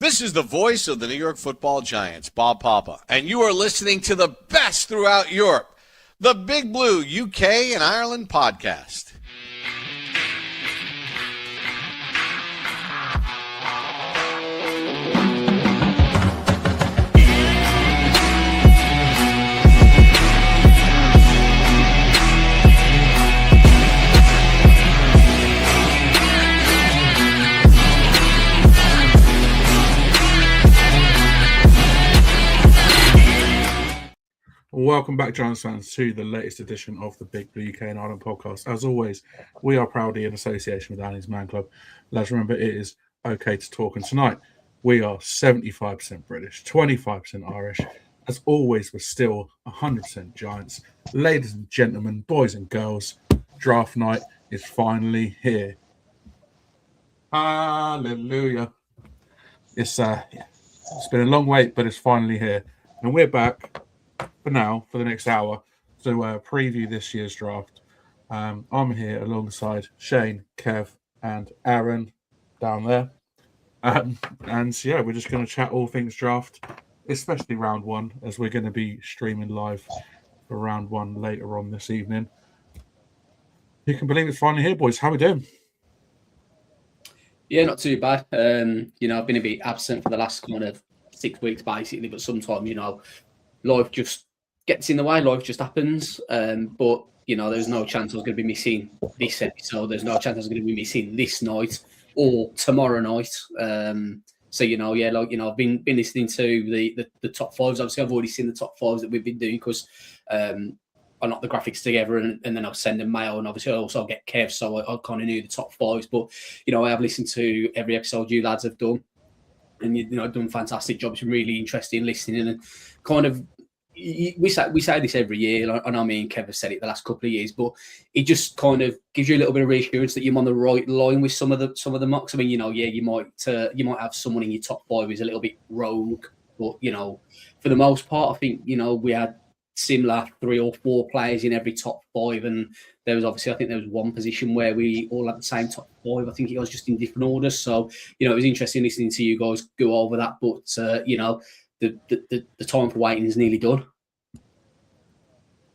This is the voice of the New York Football Giants, Bob Papa, and you are listening to the best throughout Europe, the Big Blue UK and Ireland podcast. Welcome back, Giants fans, to the latest edition of the Big Blue UK and Ireland podcast. As always, we are proudly in association with Annie's Man Club. Let's remember, it is okay to talk. And tonight, we are 75% British, 25% Irish. As always, we're still 100% Giants. Ladies and gentlemen, boys and girls, draft night is finally here. Hallelujah. It's been a long wait, but it's finally here. And we're back for now, for the next hour, to preview this year's draft. I'm here alongside Shane, Kev, and Aaron down there. And yeah, we're just going to chat all things draft, especially round one, as we're going to be streaming live for round one later on this evening. You can believe it's finally here, boys. How are we doing? Yeah, not too bad. I've been a bit absent for the last kind of 6 weeks, basically, but sometimes, life just gets in the way. Life just happens. But there's no chance I was going to be missing this episode. There's no chance I was going to be missing this night or tomorrow night. I've been listening to the top fives. Obviously, I've already seen the top fives that we've been doing because I knock the graphics together and then I'll send them mail. And obviously, I'll get Kev, so I kind of knew the top fives. But I have listened to every episode you lads have done. And done a fantastic job. It's been really interesting listening, and kind of we say this every year. I know me and Kev have said it the last couple of years, but it just kind of gives you a little bit of reassurance that you're on the right line with some of the mocks. I mean, you might have someone in your top five who's a little bit rogue, but for the most part, I think we had similar 3 or 4 players in every top 5, and there was obviously, I think there was one position where we all had the same top 5. I think it was just in different orders. So it was interesting listening to you guys go over that. But the time for waiting is nearly done.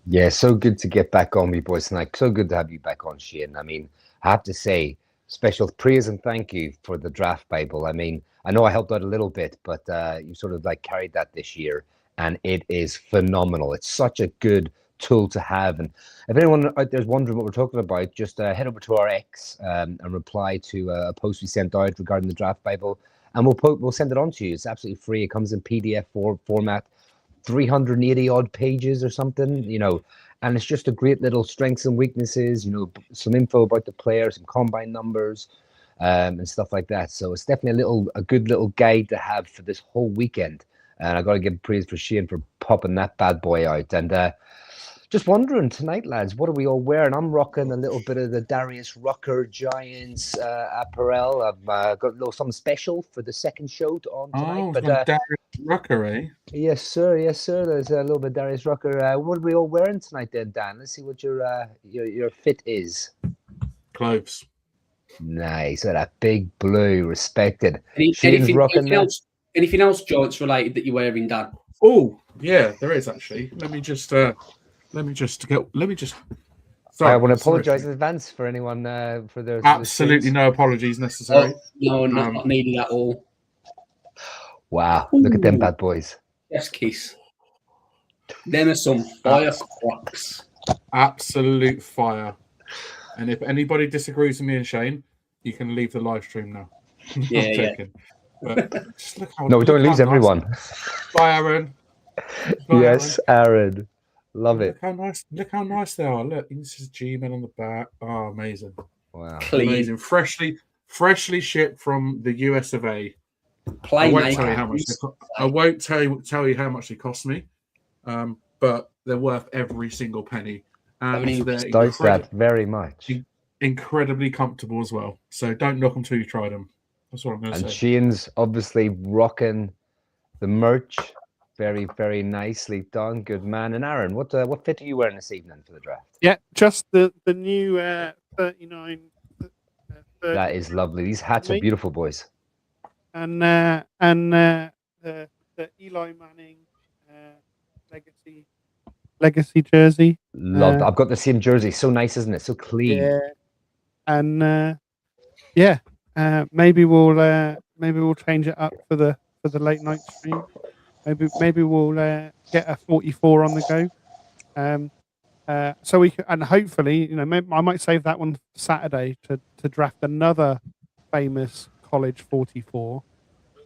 Yeah, so good to get back on, me boys tonight. So good to have you back on, Shane. I mean, I have to say, special praise and thank you for the draft Bible. I mean, I know I helped out a little bit, but you sort of carried that this year. And it is phenomenal. It's such a good tool to have. And if anyone out there's wondering what we're talking about, just head over to our X and reply to a post we sent out regarding the draft Bible, and we'll send it on to you. It's absolutely free. It comes in PDF format, 380 odd pages or something. And it's just a great little strengths and weaknesses. Some info about the player, some combine numbers, and stuff like that. So it's definitely a good little guide to have for this whole weekend. And I got to give praise for Shane for popping that bad boy out. And just wondering tonight, lads, what are we all wearing? I'm rocking a little bit of the Darius Rucker Giants apparel. I've got a little something special for the second show on tonight. But Darius Rucker, eh? Yes, sir. Yes, sir. There's a little bit of Darius Rucker. What are we all wearing tonight, then, Dan? Let's see what your fit is. Clothes. Nice. That big blue, respected. Shane's rocking that. Anything else Giants related that you're wearing, Dan? Oh, yeah, there is actually. Let me just. Sorry, I want to apologise in advance for anyone for their. Absolutely no apologies necessary. No, not needed at all. Wow, look at them bad boys. Yes, kiss. Them are some fire crocks. Absolute fire. And if anybody disagrees with me and Shane, you can leave the live stream now. Yeah. But just look how, no, we don't lose everyone. Bye, Aaron. Yes, Aaron. Love it. Look how nice they are. Look, this is Gmail on the back. Oh, amazing. Wow. Clean. Amazing. Freshly shipped from the US of A. I won't tell you how much they cost me. But they're worth every single penny. And does that very much. Incredibly comfortable as well. So don't knock them till you try them. That's what I'm going to say. And Shane's obviously rocking the merch. Very, very nicely done. Good man. And Aaron, what fit are you wearing this evening for the draft? Yeah, just the new 39. That is lovely. These hats are beautiful, boys. and the Eli Manning legacy jersey. Loved. I've got the same jersey. So nice, isn't it? So clean. Yeah, and maybe we'll change it up for the late night stream. Maybe we'll get a 44 on the go. So we can, and hopefully, I might save that one for Saturday to draft another famous college 44.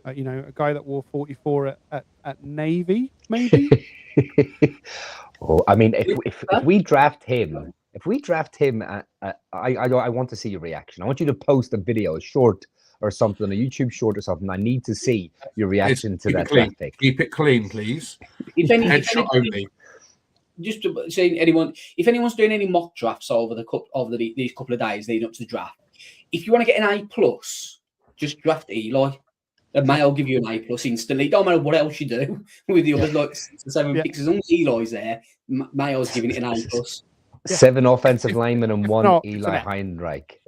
A guy that wore 44 at Navy, maybe. Oh, I mean, if we draft him, I want to see your reaction. I want you to post a video, a short or something, a YouTube short or something. I need to see your reaction to that draft pick. Keep it clean, please. Headshot only. Just saying, if anyone's doing any mock drafts over these couple of days leading up to the draft, if you want to get an A+, just draft Eli. And Mayo give you an A+ instantly. Don't matter what else you do with the others, like 6 or 7 picks. As long as Eli's there, Mayo's giving it an A+. 7 offensive linemen and 1 Eli Heinrich.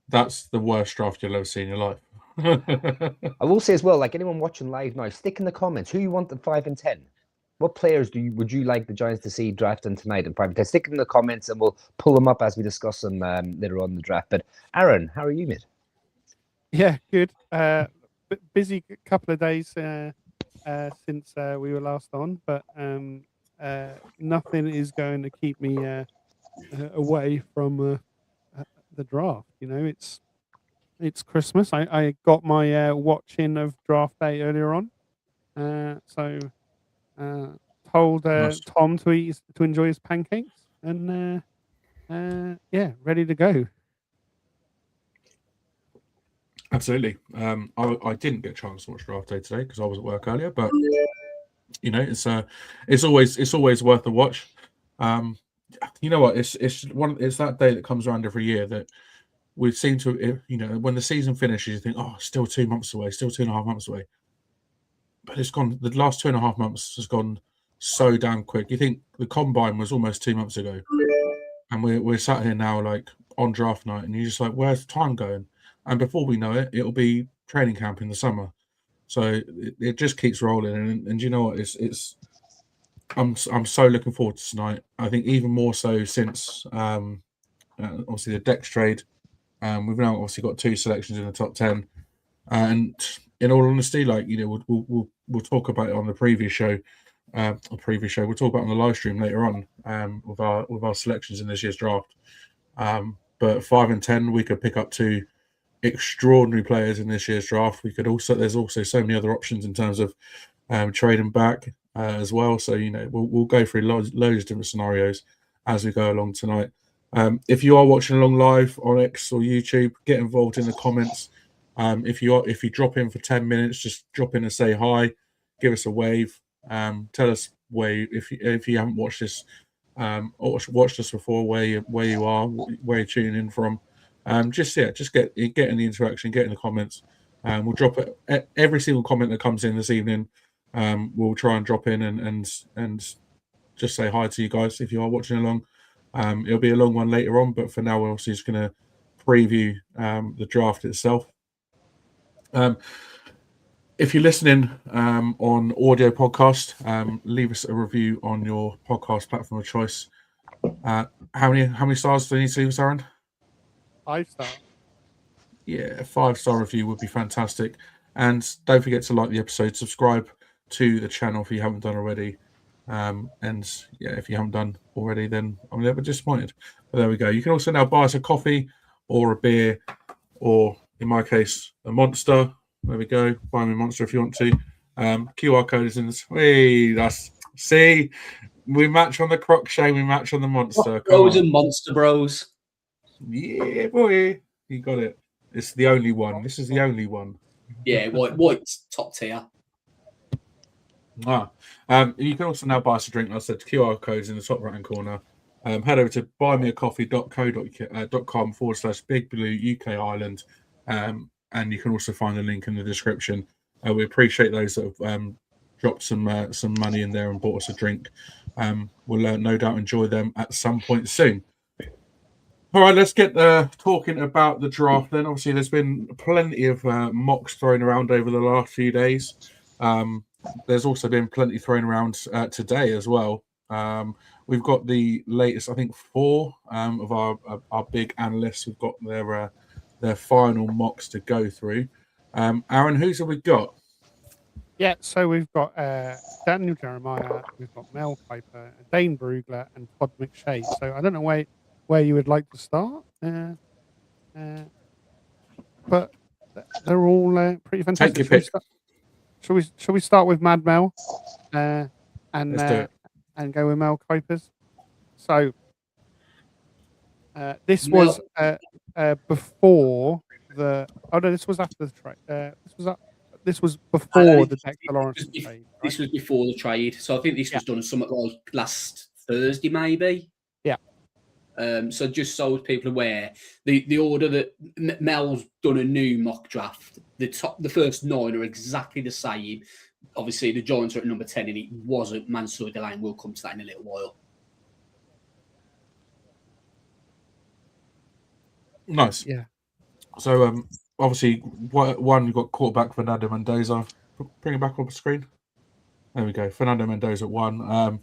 That's the worst draft you'll ever see in your life. I will say as well, like anyone watching live now, stick in the comments who you want at 5 and 10. What players would you like the Giants to see drafting tonight in 5 and 10? Stick in the comments and we'll pull them up as we discuss them later on in the draft. But Aaron, how are you, mate? Yeah, good. Busy couple of days since we were last on, but nothing is going to keep me away from the draft. It's Christmas. I got my watching of draft day earlier on, so told Tom to enjoy his pancakes, and ready to go. Absolutely. I didn't get a chance to watch draft day today because I was at work earlier, but it's always worth a watch. You know what? It's that day that comes around every year that we seem to, when the season finishes, you think, oh, still 2 months away, still 2.5 months away. But it's gone. The last 2.5 months has gone so damn quick. You think the combine was almost 2 months ago, and we're sat here now like on draft night, and you're just like, where's the time going? And before we know it, it'll be training camp in the summer. So it just keeps rolling. And you know what? I'm so looking forward to tonight. I think even more so since obviously the Dex trade. We've now obviously got 2 selections in the top 10. And in all honesty, like we'll talk about it on the previous show. We'll talk about it on the live stream later on with our selections in this year's draft. But 5 and 10, we could pick up 2 extraordinary players in this year's draft. There's also so many other options in terms of trading back as well. So we'll go through loads of different scenarios as we go along tonight. If you are watching along live on X or YouTube, get involved in the comments. If you drop in for 10 minutes, just drop in and say hi, give us a wave. Tell us if you haven't watched this or watched us before, where you are, where you're tuning in from. Just get in the interaction, get in the comments. We'll drop it every single comment that comes in this evening. We'll try and drop in and just say hi to you guys if you are watching along. It'll be a long one later on, but for now we're obviously just going to preview the draft itself. If you're listening on audio podcast, leave us a review on your podcast platform of choice. How many stars do you need to leave us, Aaron? 5 star. Yeah, a 5-star review would be fantastic. And don't forget to like the episode, subscribe to the channel if you haven't done already. And if you haven't done already, then I'm never disappointed. But there we go. You can also now buy us a coffee or a beer, or in my case, a Monster. There we go. Buy me a Monster if you want to. QR code is in this. Hey, see, we match on the Croc Shane, we match on the Monster. Bros and Monster Bros. Yeah, boy, you got it. It's the only one. This is the only one. Yeah, white's top tier. You can also now buy us a drink. Like I said, QR codes in the top right hand corner. Head over to buymeacoffee.co.com/Big Blue UK Ireland, and you can also find the link in the description. We appreciate those that have dropped some money in there and bought us a drink. We'll no doubt enjoy them at some point soon. All right, let's get talking about the draft then. Obviously, there's been plenty of mocks thrown around over the last few days. There's also been plenty thrown around today as well. We've got the latest, I think, 4 of our big analysts have got their final mocks to go through. Aaron, who's have we got? Yeah, so we've got Daniel Jeremiah, we've got Mel Piper, Dane Brugler, and Todd McShay. So I don't know where you would like to start, but they're all pretty fantastic. Take your pick. Shall we start with Mad Mel, and Let's do it. and go with Mel Kuipers? So this Mel- was before the. Oh no, this was after the trade. This was before the Dexter Lawrence trade. This was before the trade, so I think this was done something like last Thursday, maybe. Yeah. So just so people aware, the order that Mel's done a new mock draft. The first 9 are exactly the same. Obviously, the Giants are at number 10, and it wasn't Mansour Delane. We'll come to that in a little while. Nice. Yeah. So, obviously, one, you've got quarterback Fernando Mendoza. Bring it back on the screen. There we go. Fernando Mendoza at 1.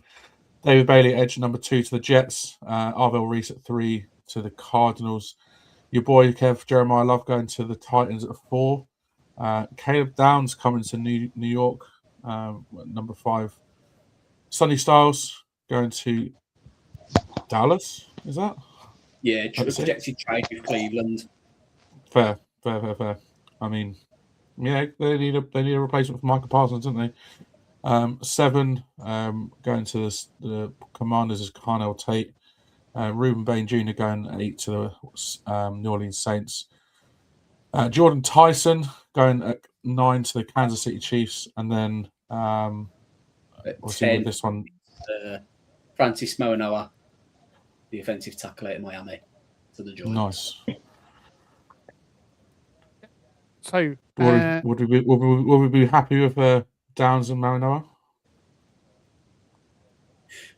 David Bailey, edge number 2 to the Jets. Arvell Reese at 3 to the Cardinals. Your boy, Kev Jeremiah Love, going to the Titans at 4. Caleb Downs coming to New York, number 5. Sonny Styles going to Dallas, is that? Yeah, That's it. projected trade with Cleveland. Fair. I mean, yeah, they need a replacement for Michael Parsons, don't they? 7 going to the Commanders is Carnell Tate. Reuben Bain Jr. going 8 to the New Orleans Saints. Jordan Tyson going at 9 to the Kansas City Chiefs, and then we'll see with this one. Francis Moanoa, the offensive tackle at Miami, to the Giants. Nice. So would we be happy with Downs and Marinoa?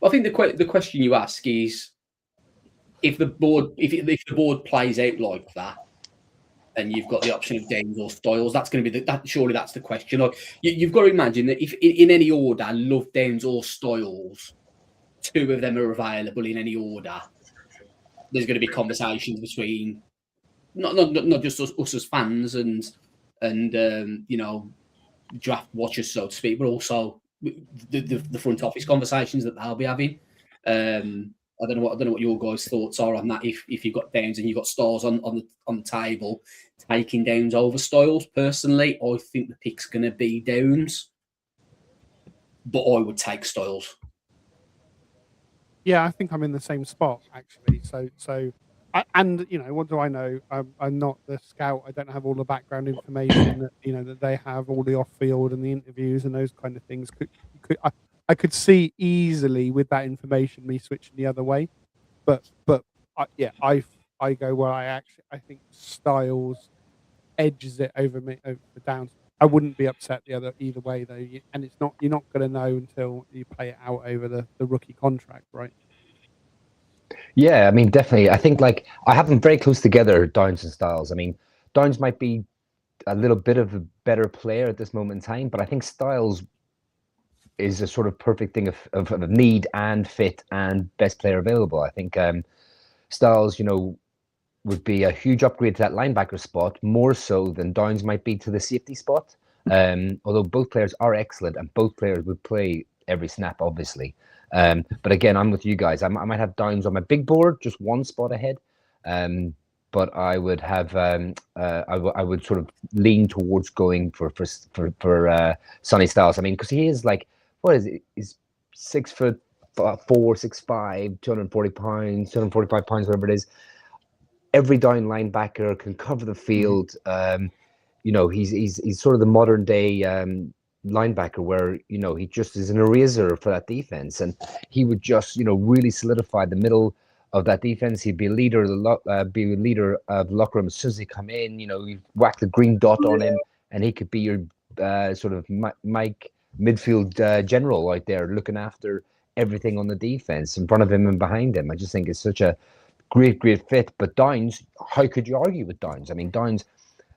I think the question you ask is if the board plays out like that, and you've got the option of Downs or Styles, that's going to be surely that's the question. Like you've got to imagine that if in any order, Love, Downs or Styles, 2 of them are available in any order, there's going to be conversations between not just us as fans and draft watchers, so to speak, but also the front office conversations that they'll be having. I don't know what your guys' thoughts are on that. If you've got Downs and you've got Styles on the table, taking Downs over Styles, personally, I think the pick's going to be Downs, but I would take Styles. Yeah, I think I'm in the same spot actually. And what do I know? I'm not the scout. I don't have all the background information that they have, all the off field and the interviews and those kind of things. I could see easily with that information me switching the other way, but I go where I think Styles edges it over Downs. I wouldn't be upset either way though, and you're not going to know until you play it out over the rookie contract, right? Yeah, I mean, definitely. I think I have them very close together, Downs and Styles. I mean, Downs might be a little bit of a better player at this moment in time, but I think Styles is a sort of perfect thing of need and fit and best player available. I think Styles, would be a huge upgrade to that linebacker spot, more so than Downs might be to the safety spot. Although both players are excellent and both players would play every snap, obviously. But again, I'm with you guys. I might have Downs on my big board, just 1 spot ahead. But I would have I would sort of lean towards going for Sonny Styles. I mean, because he is what is it? He's 6'4", 6'5", 240 pounds, 245 pounds, whatever it is. Every down linebacker, can cover the field. He's sort of the modern day linebacker where he just is an eraser for that defense, and he would just really solidify the middle of that defense. He'd be a leader of the locker room as soon as he come in. You whack the green dot on him, and he could be your sort of Mike midfield general out there, looking after everything on the defense in front of him and behind him. I just think it's such a great fit. But Downs, how could you argue with Downs? I mean, Downs,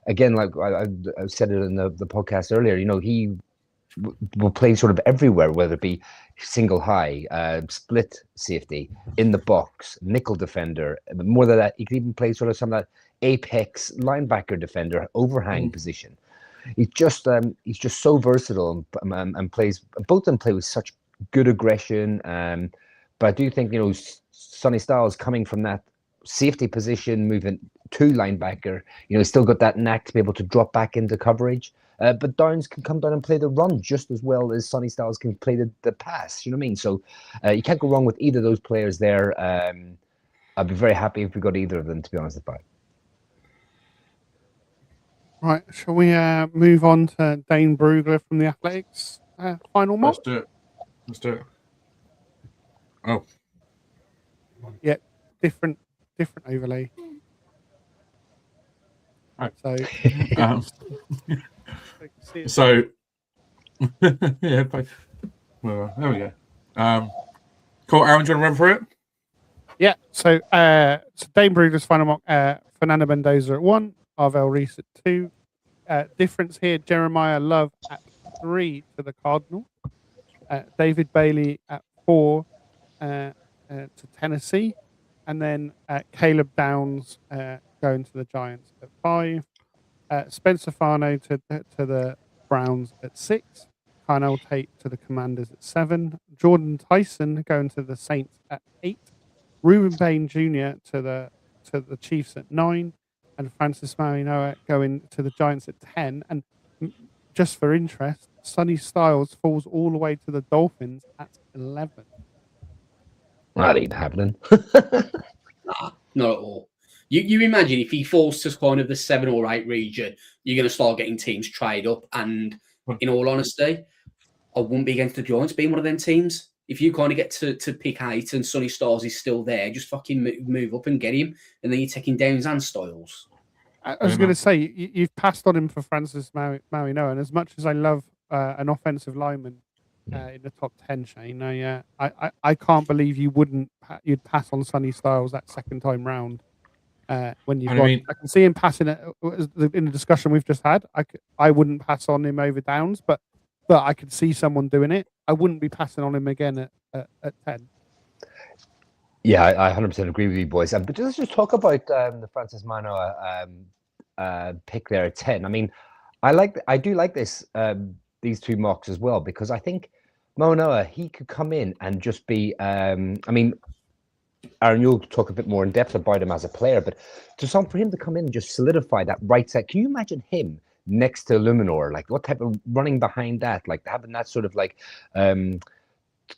again, like I said it in the podcast earlier, he will play sort of everywhere, whether it be single high, split safety, in the box, nickel defender. More than that, he can even play sort of some of that apex linebacker defender, overhang position. He's just so versatile and plays. Both of them play with such good aggression. But I do think Sonny Styles coming from that safety position, moving to linebacker, he's still got that knack to be able to drop back into coverage. But Downs can come down and play the run just as well as Sonny Styles can play the pass. You know what I mean? So you can't go wrong with either of those players there. I'd be very happy if we got either of them, to be honest about it. Right, shall we move on to Dane Brugler from the Athletics? Final mock? Let's do it. Oh. Yeah, different overlay. Right. So, yeah, well, there we go. Cool. Aaron, do you want to run through it? Yeah, so Dane Brugler's final mock, Fernando Mendoza at 1, Arvel Reese at 2. Difference here, Jeremiah Love at 3 to the Cardinals. David Bailey at 4 to Tennessee. And then Caleb Downs going to the Giants at 5. Spencer Fano to the Browns at 6. Carnell Tate to the Commanders at 7. Jordan Tyson going to the Saints at 8. Ruben Bain Jr. to the Chiefs at 9. And Francis Marinoa going to the Giants at 10. And just for interest, Sonny Styles falls all the way to the Dolphins at 11. That ain't happening. Nah, not at all. You imagine if he falls to kind of the 7 or 8 region, you're going to start getting teams trade up. And in all honesty, I wouldn't be against the Giants being one of them teams. If you kind of get to pick 8 and Sonny Styles is still there, just fucking move up and get him. And then you're taking Downs and Styles. I was going to say, you've passed on him for Francis Marinoa. And as much as I love an offensive lineman in the top 10, Shane, I can't believe you'd pass on Sonny Styles that second time round. When you've I can see him passing it in the discussion we've just had. I wouldn't pass on him over Downs, but I could see someone doing it. I wouldn't be passing on him again at 10. Yeah, I 100% agree with you, boys. But let's just talk about the Francis Manoa pick there at 10. I mean, I do like this these two mocks as well, because I think Manoa, he could come in and just be. Aaron, you'll talk a bit more in depth about him as a player, but for him to come in and just solidify that right side, can you imagine him next to Luminor? Like, what type of running behind that? Like, having that sort of like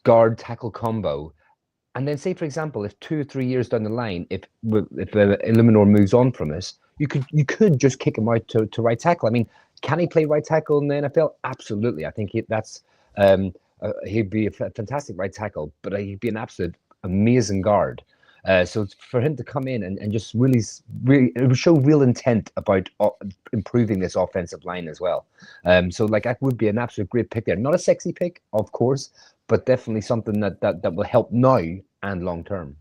guard tackle combo. And then say, for example, if 2 or 3 years down the line, if Luminor moves on from us, you could just kick him out to right tackle. I mean, can he play right tackle in the NFL? Absolutely. I think he'd be a fantastic right tackle, but he'd be an absolute amazing guard. So for him to come in and just really it would show real intent about improving this offensive line as well. So like, that would be an absolute great pick there. Not a sexy pick, of course, but definitely something that will help now and long term.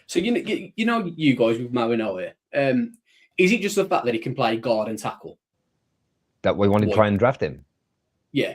So you guys with Marinoa, is it just the fact that he can play guard and tackle that we want to try and draft him? Yeah,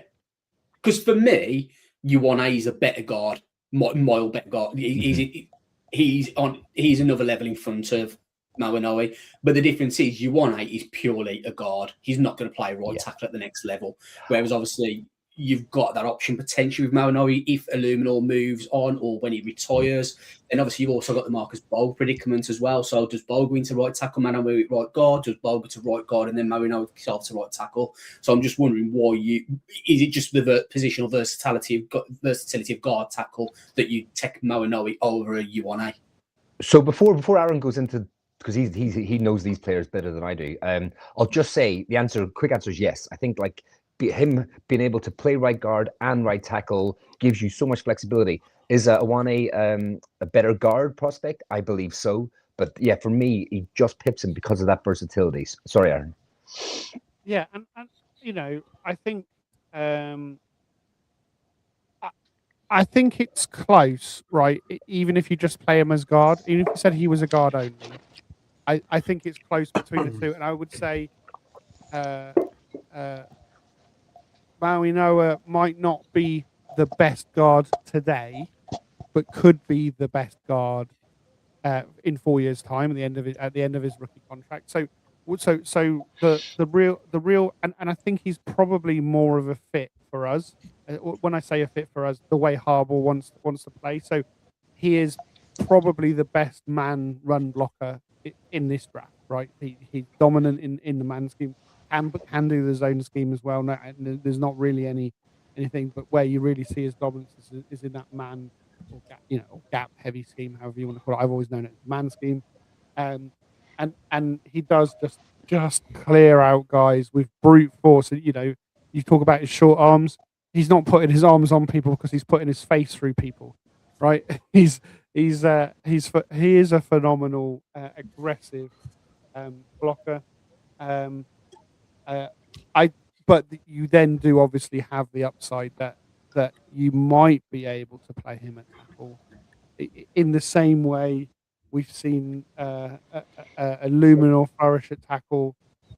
because for me, he's a better guard. Mile better guard. He's another level in front of Marinoa. But the difference is, is purely a guard. He's not going to play right tackle at the next level. Whereas obviously you've got that option potentially with Marinoa if Illuminor moves on or when he retires. And obviously you've also got the Marcus Bogue predicament as well. So does Bogue go into right tackle, Marinoa right guard? Does Bogue go to right guard and then Marinoa himself to right tackle? So I'm just wondering is it just the positional versatility of guard tackle that you take Marinoa over a U1A? So before Aaron goes into, because he knows these players better than I do, I'll just say quick answer is yes. I think like him being able to play right guard and right tackle gives you so much flexibility. Is Awane a better guard prospect? I believe so. But yeah, for me, he just pips him because of that versatility. Sorry, Aaron. Yeah, and I think I think it's close, right? Even if you just play him as guard, even if you said he was a guard only, I think it's close between the two. And I would say uh, uh, Maui Noah might not be the best guard today, but could be the best guard in 4 years' time at the end of his rookie contract. So the real and I think he's probably more of a fit for us. When I say a fit for us, the way Harbaugh wants to play. So he is probably the best man run blocker in this draft, right? He's dominant in the man scheme, can do the zone scheme as well. No, and there's not really anything, but where you really see his dominance is in that man or gap, or gap heavy scheme, however you want to call it. I've always known it as man scheme. Um, and he does just clear out guys with brute force. You talk about his short arms. He's not putting his arms on people because he's putting his face through people, right? He is a phenomenal aggressive blocker. Um, I but you then do obviously have the upside that you might be able to play him at tackle in the same way we've seen a Luminor flourish at tackle.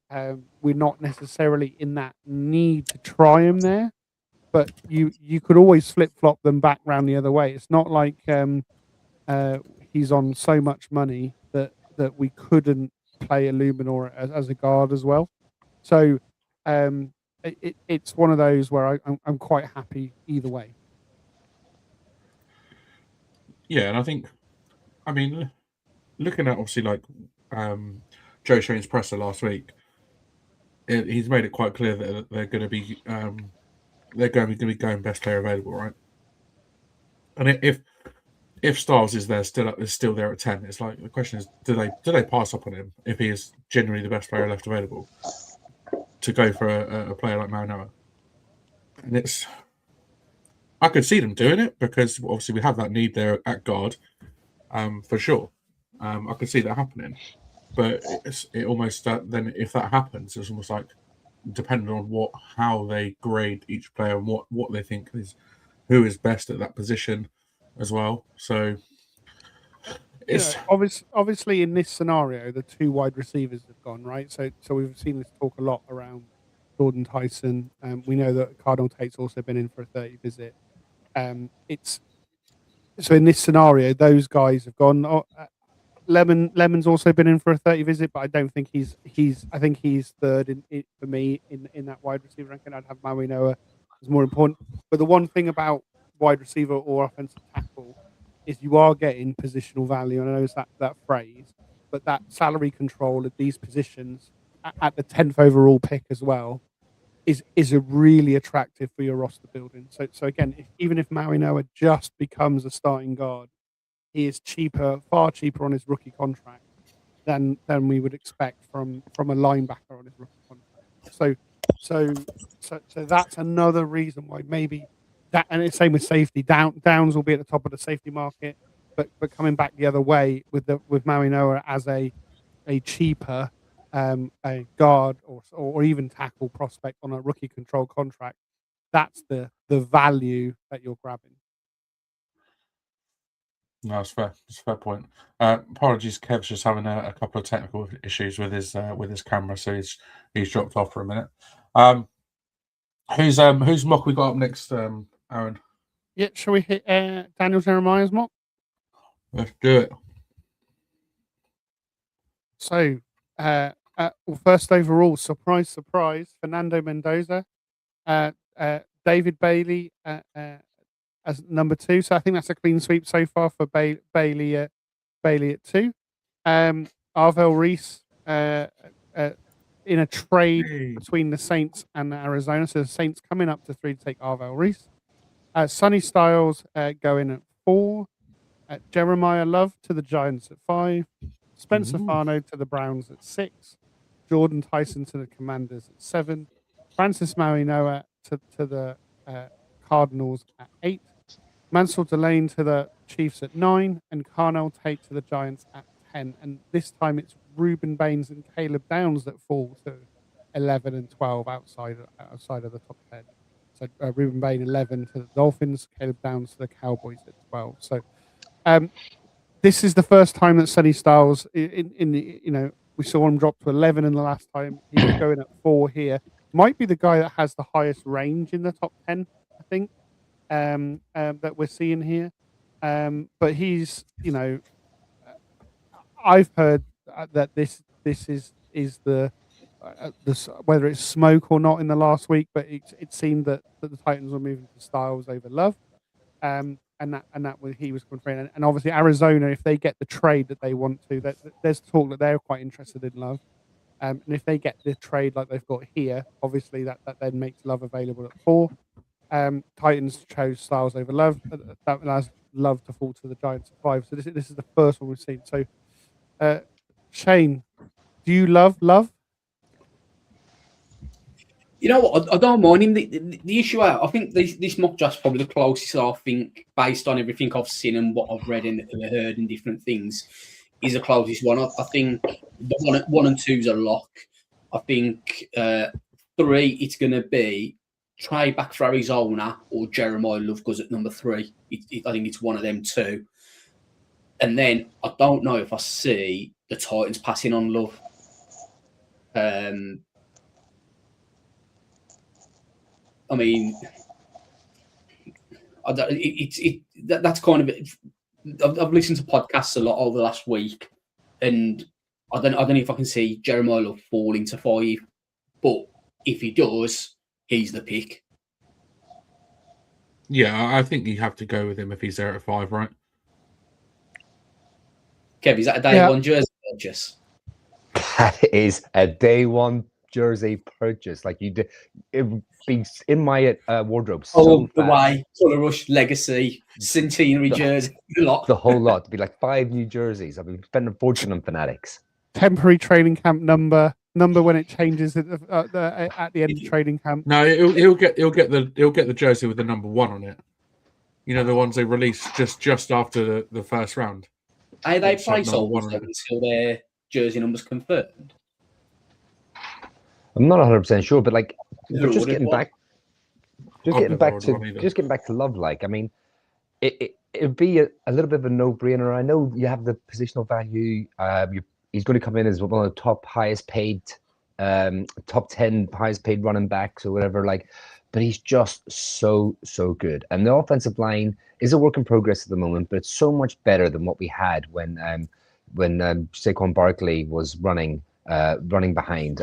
We're not necessarily in that need to try him there, but you could always flip flop them back round the other way. It's not like he's on so much money that we couldn't play a Luminor as a guard as well. So it's one of those where I'm quite happy either way. Yeah, and I mean, looking at obviously like Joe Shane's presser last week, he's made it quite clear that they're going to be going best player available, right? And if Styles is still there at 10, it's like the question is, do they pass up on him if he is genuinely the best player left available to go for a player like Maui? And I could see them doing it because obviously we have that need there at guard, for sure. I could see that happening, but it almost then if that happens, it's almost like depending on how they grade each player and what they think is who is best at that position as well. So it's obviously in this scenario, the two wide receivers have gone right. So we've seen this talk a lot around Jordan Tyson. We know that Cardinal Tate's also been in for a 30 visit. It's so in this scenario, those guys have gone. Lemon's also been in for a 30 visit, but I don't think he's. I think he's third for me in that wide receiver ranking. I'd have Maui Noah as more important. But the one thing about wide receiver or offensive tackle is you are getting positional value. And I know it's that phrase, but that salary control at these positions at the 10th overall pick as well is a really attractive for your roster building. So again, even if Maui Noah just becomes a starting guard, he is far cheaper on his rookie contract than we would expect from a linebacker on his rookie contract. So that's another reason why maybe that, and it's same with safety. Downs will be at the top of the safety market, but coming back the other way with Maui Noah as a cheaper a guard or even tackle prospect on a rookie control contract, that's the value that you're grabbing. No, that's fair. It's a fair point. Apologies, Kev's just having a couple of technical issues with his camera, so he's dropped off for a minute. Whose mock we got up next, Aaron? Yeah, shall we hit Daniel Jeremiah's mock? Let's do it. So, first overall, surprise, Fernando Mendoza, David Bailey as number 2. So I think that's a clean sweep so far for Bailey at 2. Arvell Reese in a trade between the Saints and Arizona. So the Saints coming up to 3 to take Arvell Reese. Sonny Styles going at 4. Jeremiah Love to the Giants at 5. Spencer Fano to the Browns at 6. Jordan Tyson to the Commanders at 7. Francis Maui Noah to the Cardinals at 8. Mansell Delane to the Chiefs at 9. And Carnell Tate to the Giants at 10. And this time it's Reuben Baines and Caleb Downs that fall to 11 and 12 outside of the top 10. So Ruben Bain 11 to the Dolphins, Caleb Downs to the Cowboys at 12. So this is the first time that Sonny Styles in the we saw him drop to 11 in the last time. He's going at 4 here. Might be the guy that has the highest range in the top 10, I think, that we're seeing here. But he's, I've heard that this is the whether it's smoke or not in the last week, but it seemed that the Titans were moving to Styles over Love, and that was he was confirmed. And obviously Arizona, if they get the trade that they want to, there's talk that they're quite interested in Love, and if they get the trade like they've got here, obviously that then makes Love available at 4. Titans chose Styles over Love. That allows Love to fall to the Giants at 5. So this is the first one we've seen. So, Shane, do you love Love? You know what? I don't mind him. The issue, I think this mock draft's probably the closest I think, based on everything I've seen and what I've read and heard and different things, is the closest one. I think the 1 and 2's a lock. I think 3, it's going to be trade back for Arizona or Jeremiah Love goes at number 3. I think it's one of them two. And then I don't know if I see the Titans passing on Love. I mean, that's kind of it. I've listened to podcasts a lot over the last week, and I don't know if I can see Jeremiah Love falling to 5, but if he does, he's the pick. Yeah, I think you have to go with him if he's there at 5, right? Kev, is that a day one jersey purchase? That is a day one jersey purchase. Like you did, it would be in my wardrobe. The way, Colour Rush, Legacy, Centenary jersey, the whole lot. It'd be like 5 new jerseys. I've been spending a fortune on Fanatics. Temporary training camp number when it changes at the end of training camp. No, he'll get the jersey with the number 1 on it. You know, the ones they released just after the first round. Are they placeholders until their jersey number's confirmed? I'm not 100% sure, but like, just getting back to Love. Like, I mean, it'd be a little bit of a no-brainer. I know you have the positional value. He's going to come in as one of the top 10 highest paid running backs or whatever. Like, but he's just so good. And the offensive line is a work in progress at the moment, but it's so much better than what we had when Saquon Barkley was running behind.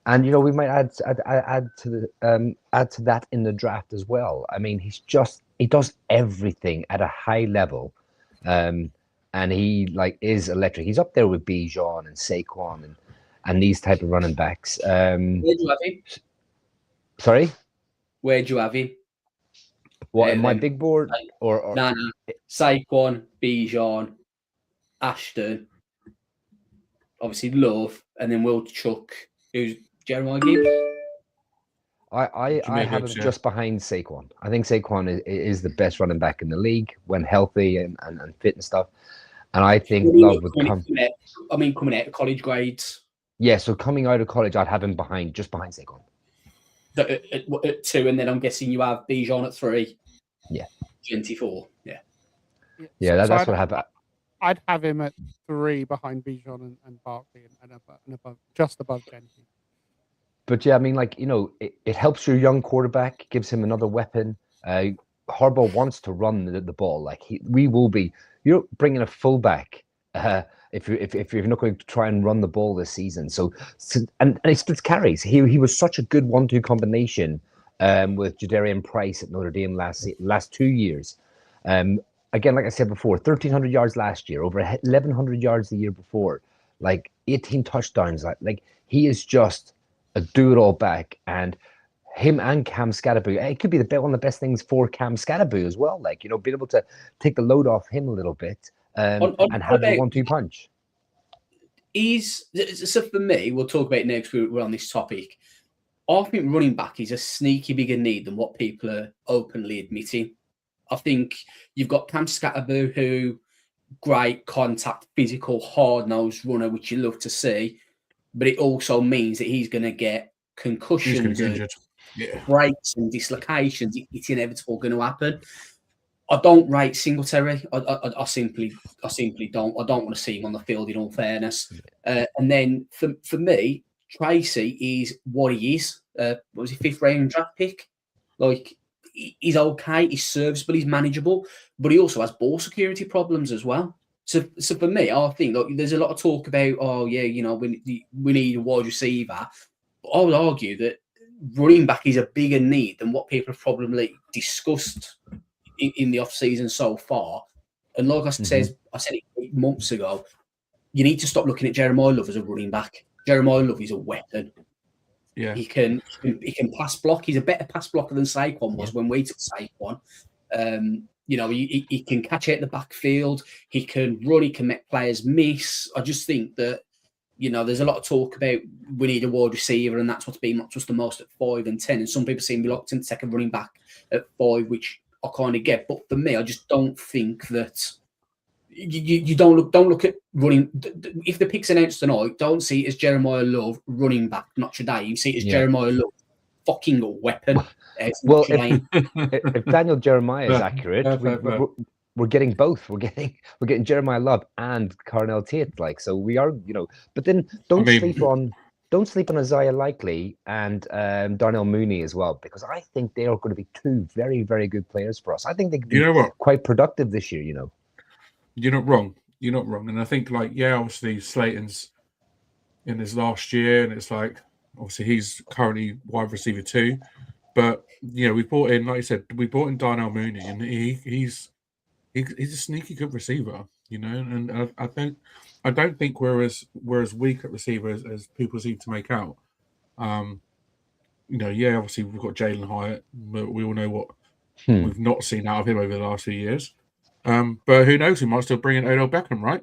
And we might add to that in the draft as well. I mean, he does everything at a high level, and he is electric. He's up there with Bijan and Saquon and these type of running backs. Where do you have him? Sorry, where do you have him? What in my big board or no, Saquon, Bijan, Ashton, obviously Love, and then Will Chuck, who's Jeremiah Gibbs. I have him just behind Saquon. I think Saquon is the best running back in the league when healthy and fit and stuff. And I think Love would come. Coming out of college grades. Yeah, so coming out of college, I'd have him just behind Saquon. At 2, and then I'm guessing you have Bijan at 3. Yeah. 24. Yeah. Yeah, that's what I have. I'd have him at 3 behind Bijan and Barkley and above, just above Gentry. But yeah, I mean, it helps your young quarterback, gives him another weapon. Harbaugh wants to run the ball. Like we will be. You're bringing a fullback if you're not going to try and run the ball this season. So and he splits carries. He was such a good 1-2 combination with Jadarian Price at Notre Dame last 2 years. Again, like I said before, 1,300 yards last year, over 1,100 yards the year before, like 18 touchdowns. Like he is just a do-it-all back, and him and Cam Scatterboo, it could be one of the best things for Cam Scatterboo as well. Like, being able to take the load off him a little bit and have the 1-2 punch. So for me, we'll talk about it next. We're on this topic. I think running back is a sneaky bigger need than what people are openly admitting. I think you've got Cam Scatterboo, who great contact, physical, hard-nosed runner, which you love to see. But it also means that he's going to get concussions. breaks and dislocations, it's inevitable going to happen. I don't rate Singletary. I simply don't. I don't want to see him on the field, in all fairness. And then for me, Tracy is what he is. What was he, 5th round draft pick? Like, he's okay, he's serviceable, he's manageable, but he also has ball security problems as well. So for me, I think, like, there's a lot of talk about, oh yeah, you know, we need a wide receiver. But I would argue that running back is a bigger need than what people have probably discussed in the off season so far. And like I said it 8 months ago, you need to stop looking at Jeremiah Love as a running back. Jeremiah Love is a weapon. Yeah, he can pass block. He's a better pass blocker than Saquon was when we took Saquon. You know, he can catch it at the backfield. He can run. He can make players miss. I just think that, you know, there's a lot of talk about we need a wide receiver, and that's what's been not just the most at 5 and 10. And some people seem reluctant to take a running back at 5, which I kind of get. But for me, I just don't think that you don't look at running. If the pick's announced tonight, don't see it as Jeremiah Love running back, not today. You see it as Jeremiah Love, fucking a weapon. Well, if Daniel Jeremiah is accurate, we're getting both. We're getting Jeremiah Love and Carnell Tate. Like, so we are, you know. But then don't sleep on Isaiah Likely and Darnell Mooney as well, because I think they are going to be 2 very, very good players for us. I think they could be quite productive this year. You know. You're not wrong. You're not wrong. And I think, like, obviously Slayton's in his last year, and it's like, obviously he's currently wide receiver 2. But, you know, we brought in, like you said, Darnell Mooney, and he's a sneaky good receiver, you know. And I don't think we're as weak at receiver as people seem to make out. You know, obviously we've got Jalen Hyatt, but we all know what we've not seen out of him over the last few years. But who knows? We might still bring in Odell Beckham, right?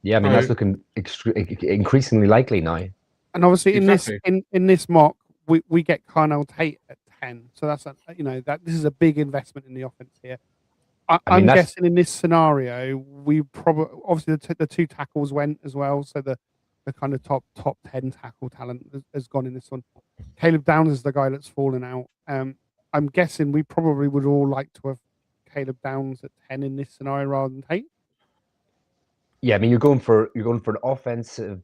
Yeah, I mean, that's looking increasingly likely now. And obviously, in this mock, we get Carnell Tate at 10, so that's this is a big investment in the offense here. I'm guessing in this scenario, we probably obviously the 2 tackles went as well, so the kind of top 10 tackle talent has gone in this one. Caleb Downs is the guy that's fallen out. I'm guessing we probably would all like to have Caleb Downs at 10 in this scenario rather than Tate. Yeah, I mean, you're going for an offensive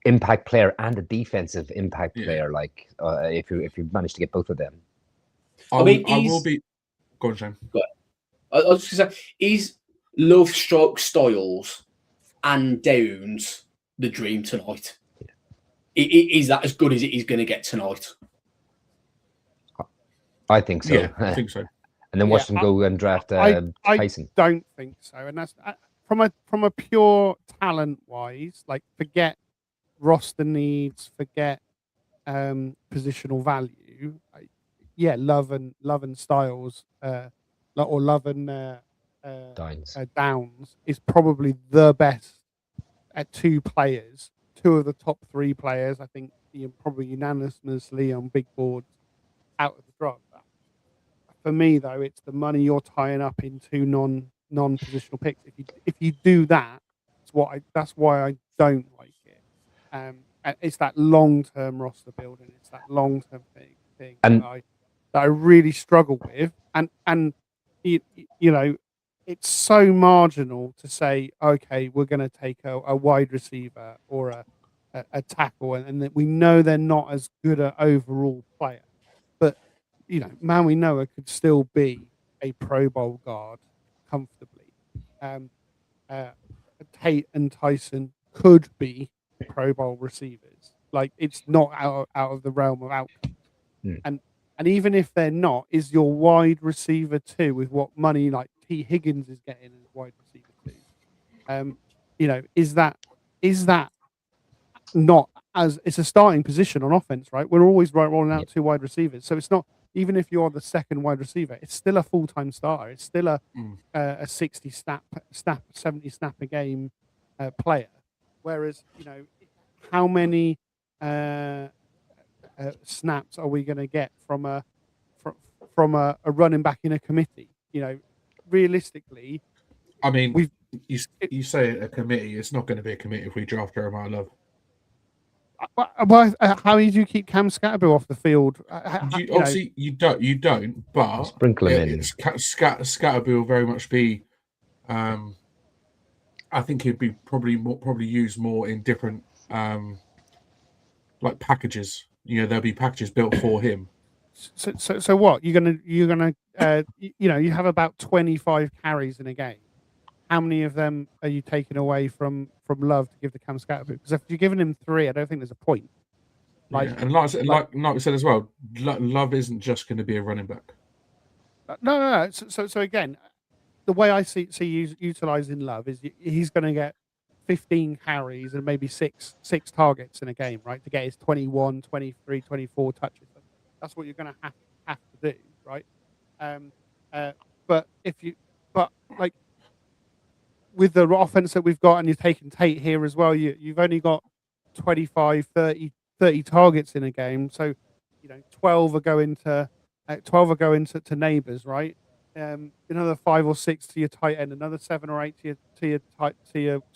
impact player and a defensive impact player. Like, if you manage to get both of them, I will be. Go on, Shane. I was just going to say, is Love, Stroke, Styles and Downs the dream tonight? Is that as good as it is going to get tonight? I think so. Yeah, I think so. And then watch them go and draft Tyson. I don't think so. And that's from a pure talent wise, like, forget roster needs, forget positional value. Love and Styles, or Love and Downs is probably the best at 2 players. 2 of the top 3 players, I think, probably unanimously on big boards out of the draft. For me, though, it's the money you're tying up into non-positional picks. If you do that, that's why I don't like it. It's that long-term roster building. It's that long-term thing that I really struggle with. And you know, it's so marginal to say, okay, we're going to take a wide receiver or a tackle, and that we know they're not as good an overall player. But, you know, Maui Noah could still be a Pro Bowl guard comfortably. Tate and Tyson could be Pro Bowl receivers. Like, it's not out of the realm of outcomes. And even if they're not, is your wide receiver 2 with what money like T. Higgins is getting as wide receiver 2? You know, is that not, as it's a starting position on offense, right? We're always rolling out 2 wide receivers, so it's not, even if you're the second wide receiver, it's still a full-time starter. It's still a 60 snap, 70 snap a game player. Whereas, you know, how many snaps are we going to get from a running back in a committee? You know, realistically, I mean, you say a committee. It's not going to be a committee if we draft Jeremiah Love. How do you keep Cam Scatterbill off the field? Obviously, you don't. But Sprinkle him in. Scatterby will very much be. I think he'd be probably used more in different like packages. There'll be packages built for him. So what you're gonna you have about 25 carries in a game. How many of them are you taking away from Love to give to Cam Scatterby? Because if you're giving him 3, I don't think there's a point. And like we said as well, Love isn't just going to be a running back. No. So again, the way I see utilizing Love is he's going to get 15 carries and maybe six targets in a game, right? To get his 21, 23, 24 touches. That's what you're going to have to do, right? But like with the offense that we've got, and you're taking Tate here as well, you've only got 25, 30 targets in a game. So, 12 are going to Neighbours, right? Another 5 or 6 to your tight end, another 7 or 8 to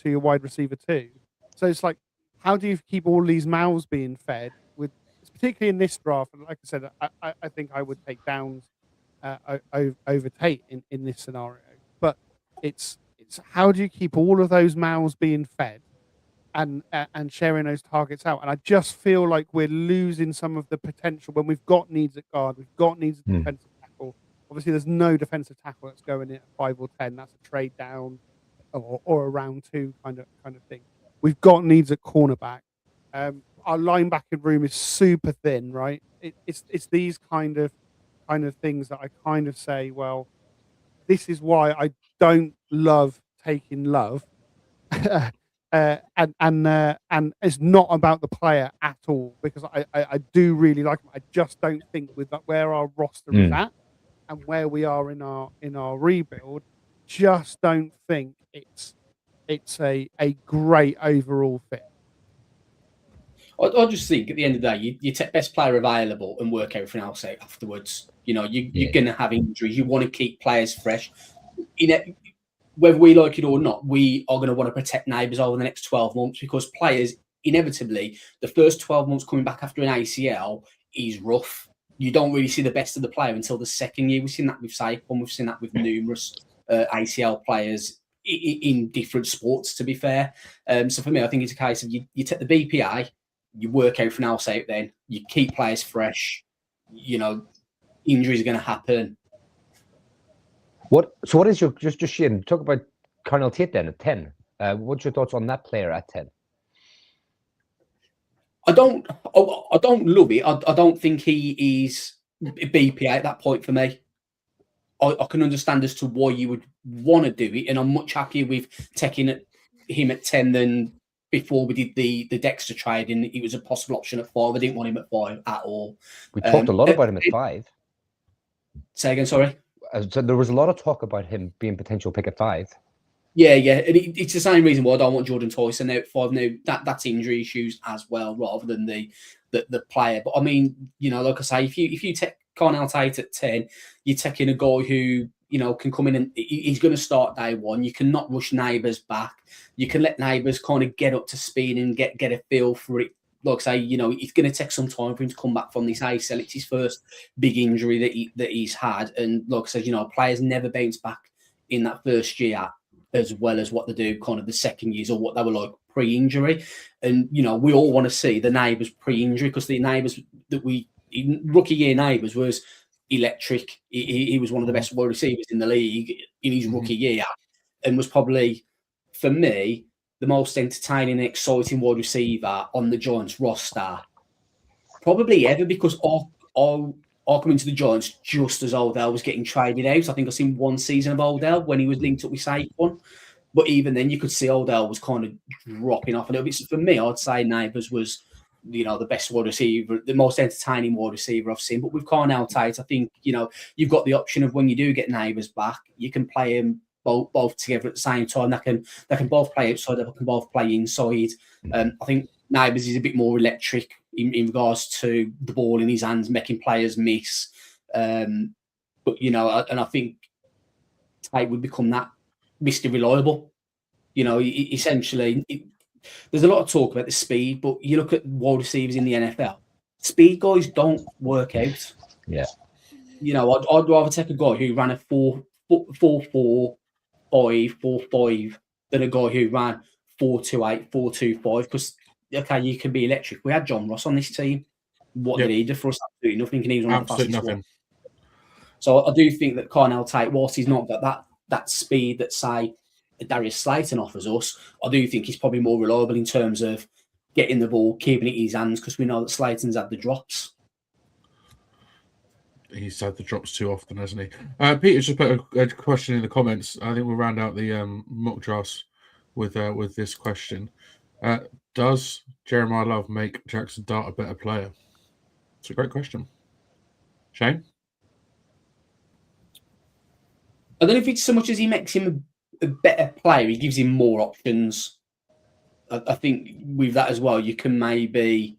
your wide receiver too. So it's like, how do you keep all these mouths being fed? With particularly in this draft, and like I said, I think I would take Downs over Tate in this scenario. But it's how do you keep all of those mouths being fed and sharing those targets out? And I just feel like we're losing some of the potential when we've got needs at guard, we've got needs at defensive tackle. Obviously, there's no defensive tackle that's going in at 5 or 10. That's a trade down or a round 2 kind of thing. We've got needs at cornerback. Our linebacking room is super thin, right? It's these kind of things that I kind of say, well, this is why I don't love taking Love, and it's not about the player at all, because I do really like him. I just don't think with where our roster is at and where we are in our rebuild, just don't think it's a great overall fit. I just think at the end of the day, you take best player available and work everything else out afterwards. You're going to have injuries. You want to keep players fresh. Whether we like it or not, we are going to want to protect Neighbours over the next 12 months, because players, inevitably, the first 12 months coming back after an ACL is rough. You don't really see the best of the player until the second year. We've seen that with Saquon. We've seen that with numerous ACL players in different sports, to be fair. So for me, I think it's a case of you take the BPA, you work everything else out then, you keep players fresh, injuries are going to happen. What is your just Shane, talk about Colonel Tate then at 10? What's your thoughts on that player at 10? I don't love it. I don't think he is BPA at that point for me. I can understand as to why you would want to do it, and I'm much happier with taking him at 10 than before we did the Dexter trade, and it was a possible option at 5. I didn't want him at 5 at all. We talked a lot about him at 5. Say again, sorry? So there was a lot of talk about him being potential pick at 5. Yeah. And it's the same reason why I don't want Jordan Tyson out at 5 now. That's injury issues as well, rather than the player. But I mean, like I say, if you take Cornell Tate at 10, you're taking a guy who can come in and he's going to start day one. You cannot rush Neighbours back. You can let Neighbours kind of get up to speed and get a feel for it. Like I say, it's going to take some time for him to come back from this ACL. It's his first big injury that he's had, and like I said, players never bounce back in that first year as well as what they do kind of the second years, or what they were like pre-injury. And we all want to see the Neighbours pre-injury, because the Neighbours rookie year Neighbours was electric. He was one of the best wide receivers in the league in his rookie year, and was probably, for me, the most entertaining and exciting wide receiver on the Giants roster, probably ever, because I come into the Giants just as Odell was getting traded out. I think I've seen one season of Odell when he was linked up with Saquon. But even then, you could see Odell was kind of dropping off a little bit. So for me, I'd say Neighbours was, the best wide receiver, the most entertaining wide receiver I've seen. But with Cornell Tate, I think, you've got the option of, when you do get Neighbours back, you can play him both together at the same time. They can both play outside, they can both play inside. I think Neighbours is a bit more electric in regards to the ball in his hands, making players miss. But and I think Tate would become that Mr. Reliable. Essentially, there's a lot of talk about the speed, but you look at wide receivers in the NFL, speed guys don't work out. Yeah. You know, I'd rather take a guy who ran a 4.4, 5.45 than a guy who ran 4.28, 4.25. Because okay, you can be electric. We had John Ross on this team. What did he do for us? Absolutely nothing. And he was one of the fastest nothing. ones. So I do think that Carnell Tate, whilst he's not got that speed that say Darius Slayton offers us, I do think he's probably more reliable in terms of getting the ball, keeping it in his hands, because we know that Slayton's had the drops. He's had the drops too often, hasn't he? Peter just put a question in the comments. I think we'll round out the mock drafts with this question. Does Jeremiah Love make Jackson Dart a better player? It's a great question. Shane? I don't know if it's so much as he makes him a better player, he gives him more options. I think with that as well, you can maybe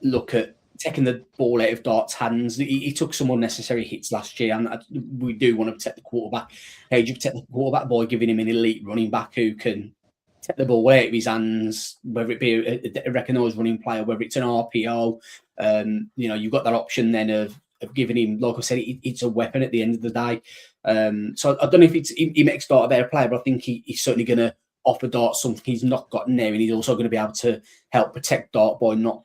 look at taking the ball out of Dart's hands. He took some unnecessary hits last year, and we do want to protect the quarterback. How do you protect the quarterback? By giving him an elite running back who can take the ball out of his hands, whether it be a recognised running player, whether it's an RPO. You've got that option then of giving him, like I said, it's a weapon at the end of the day. So I don't know if he makes Dart a better player, but I think he's certainly going to offer Dart something he's not got now, and he's also going to be able to help protect Dart by not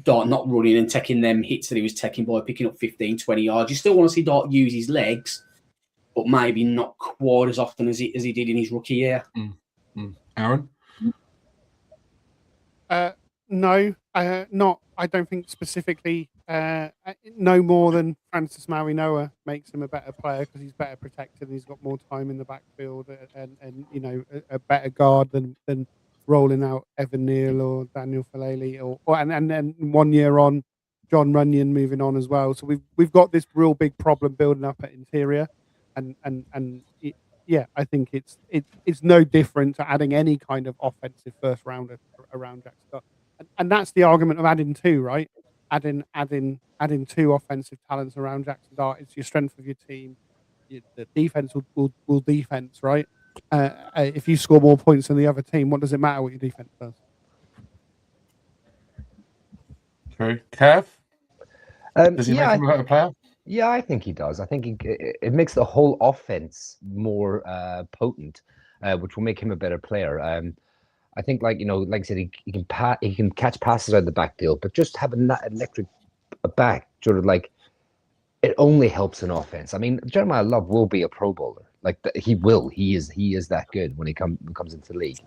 running and taking them hits that he was taking by picking up 15, 20 yards. You still want to see Dart use his legs, but maybe not quite as often as he did in his rookie year. Aaron? No, not. I don't think specifically. No more than Francis Marinoa makes him a better player because he's better protected and he's got more time in the backfield and a better guard than rolling out Evan Neal or Daniel Falele and then 1 year on, John Runyon moving on as well. So we've got this real big problem building up at interior, and I think it's no different to adding any kind of offensive first rounder around Jackson Dart. And that's the argument of adding two, right? Adding two offensive talents around Jackson Dart. It's your strength of your team. The defense will defense, right? If you score more points than the other team, what does it matter what your defense does? Okay, Kev? Does he make him a better player? Yeah, I think he does. I think it makes the whole offense more potent, which will make him a better player. I think, like I said, he can catch passes out of the backfield, but just having that electric back, sort of like, it only helps an offense. I mean, Jeremiah Love will be a Pro Bowler. Like he will. He is that good when he comes into the league.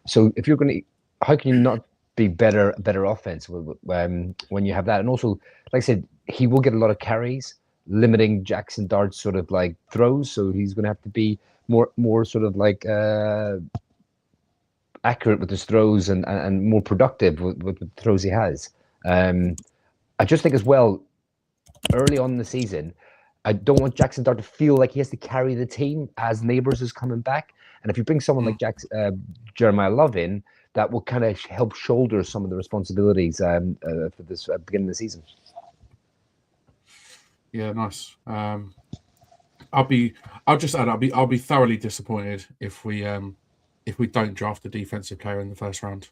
So if you're going to, how can you not be better offense when you have that? And also, like I said, he will get a lot of carries, limiting Jackson Dart's sort of like throws. So he's going to have to be more sort of like accurate with his throws and more productive with the throws he has. I just think as well, early on in the season, I don't want Jackson Dart to feel like he has to carry the team as Neighbors is coming back. And if you bring someone like Jeremiah Love in, that will kind of help shoulder some of the responsibilities for this beginning of the season. Yeah, nice. I'll be thoroughly disappointed if we don't draft a defensive player in the first round.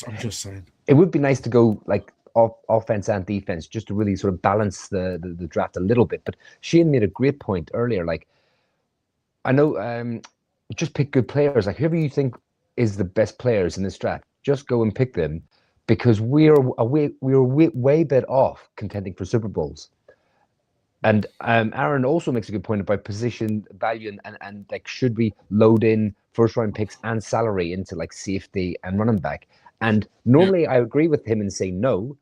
I'm just saying. It would be nice to go like offense and defense just to really sort of balance the draft a little bit. But Shane made a great point earlier. Like, I know, just pick good players. Like, whoever you think is the best players in this draft, just go and pick them, because we're way better off contending for Super Bowls. And Aaron also makes a good point about position value and like, should we load in first round picks and salary into like safety and running back? And normally I agree with him and say no,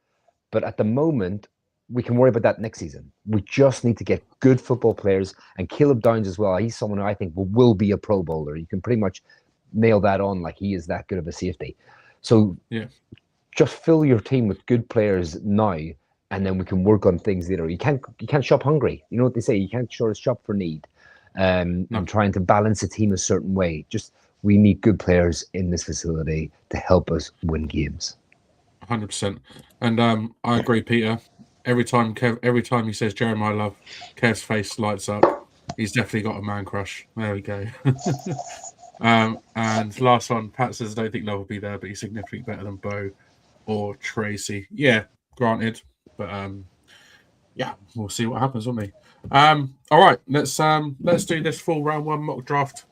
but at the moment we can worry about that next season. We just need to get good football players, and Caleb Downs as well. He's someone who I think will be a Pro Bowler. You can pretty much nail that on, like he is that good of a safety. So just fill your team with good players now, and then we can work on things later. You can't shop hungry. You know what they say, you can't shop for need. I'm trying to balance a team a certain way. Just, we need good players in this facility to help us win games. 100%. And I agree, Peter. Every time he says Jeremiah Love, Kev's face lights up. He's definitely got a man crush. There we go. And last one, Pat says, I don't think Love will be there, but he's significantly better than Bo or Tracy. Yeah, granted. But yeah, we'll see what happens, won't we? All right, let's do this full round one mock draft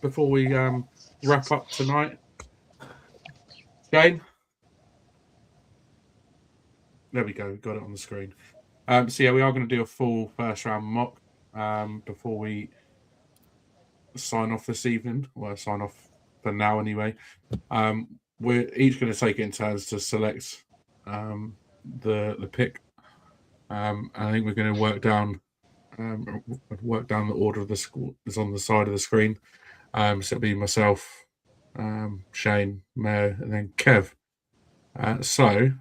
before we wrap up tonight. Jane? There we go, we got it on the screen. So yeah, we are going to do a full first round mock before we sign off this evening. Well, sign off for now anyway. We're each going to take it in turns to select the pick. And I think we're going to work down the order of the school that's on the side of the screen. So it'll be myself, Shane, Mayor, and then Kev. So,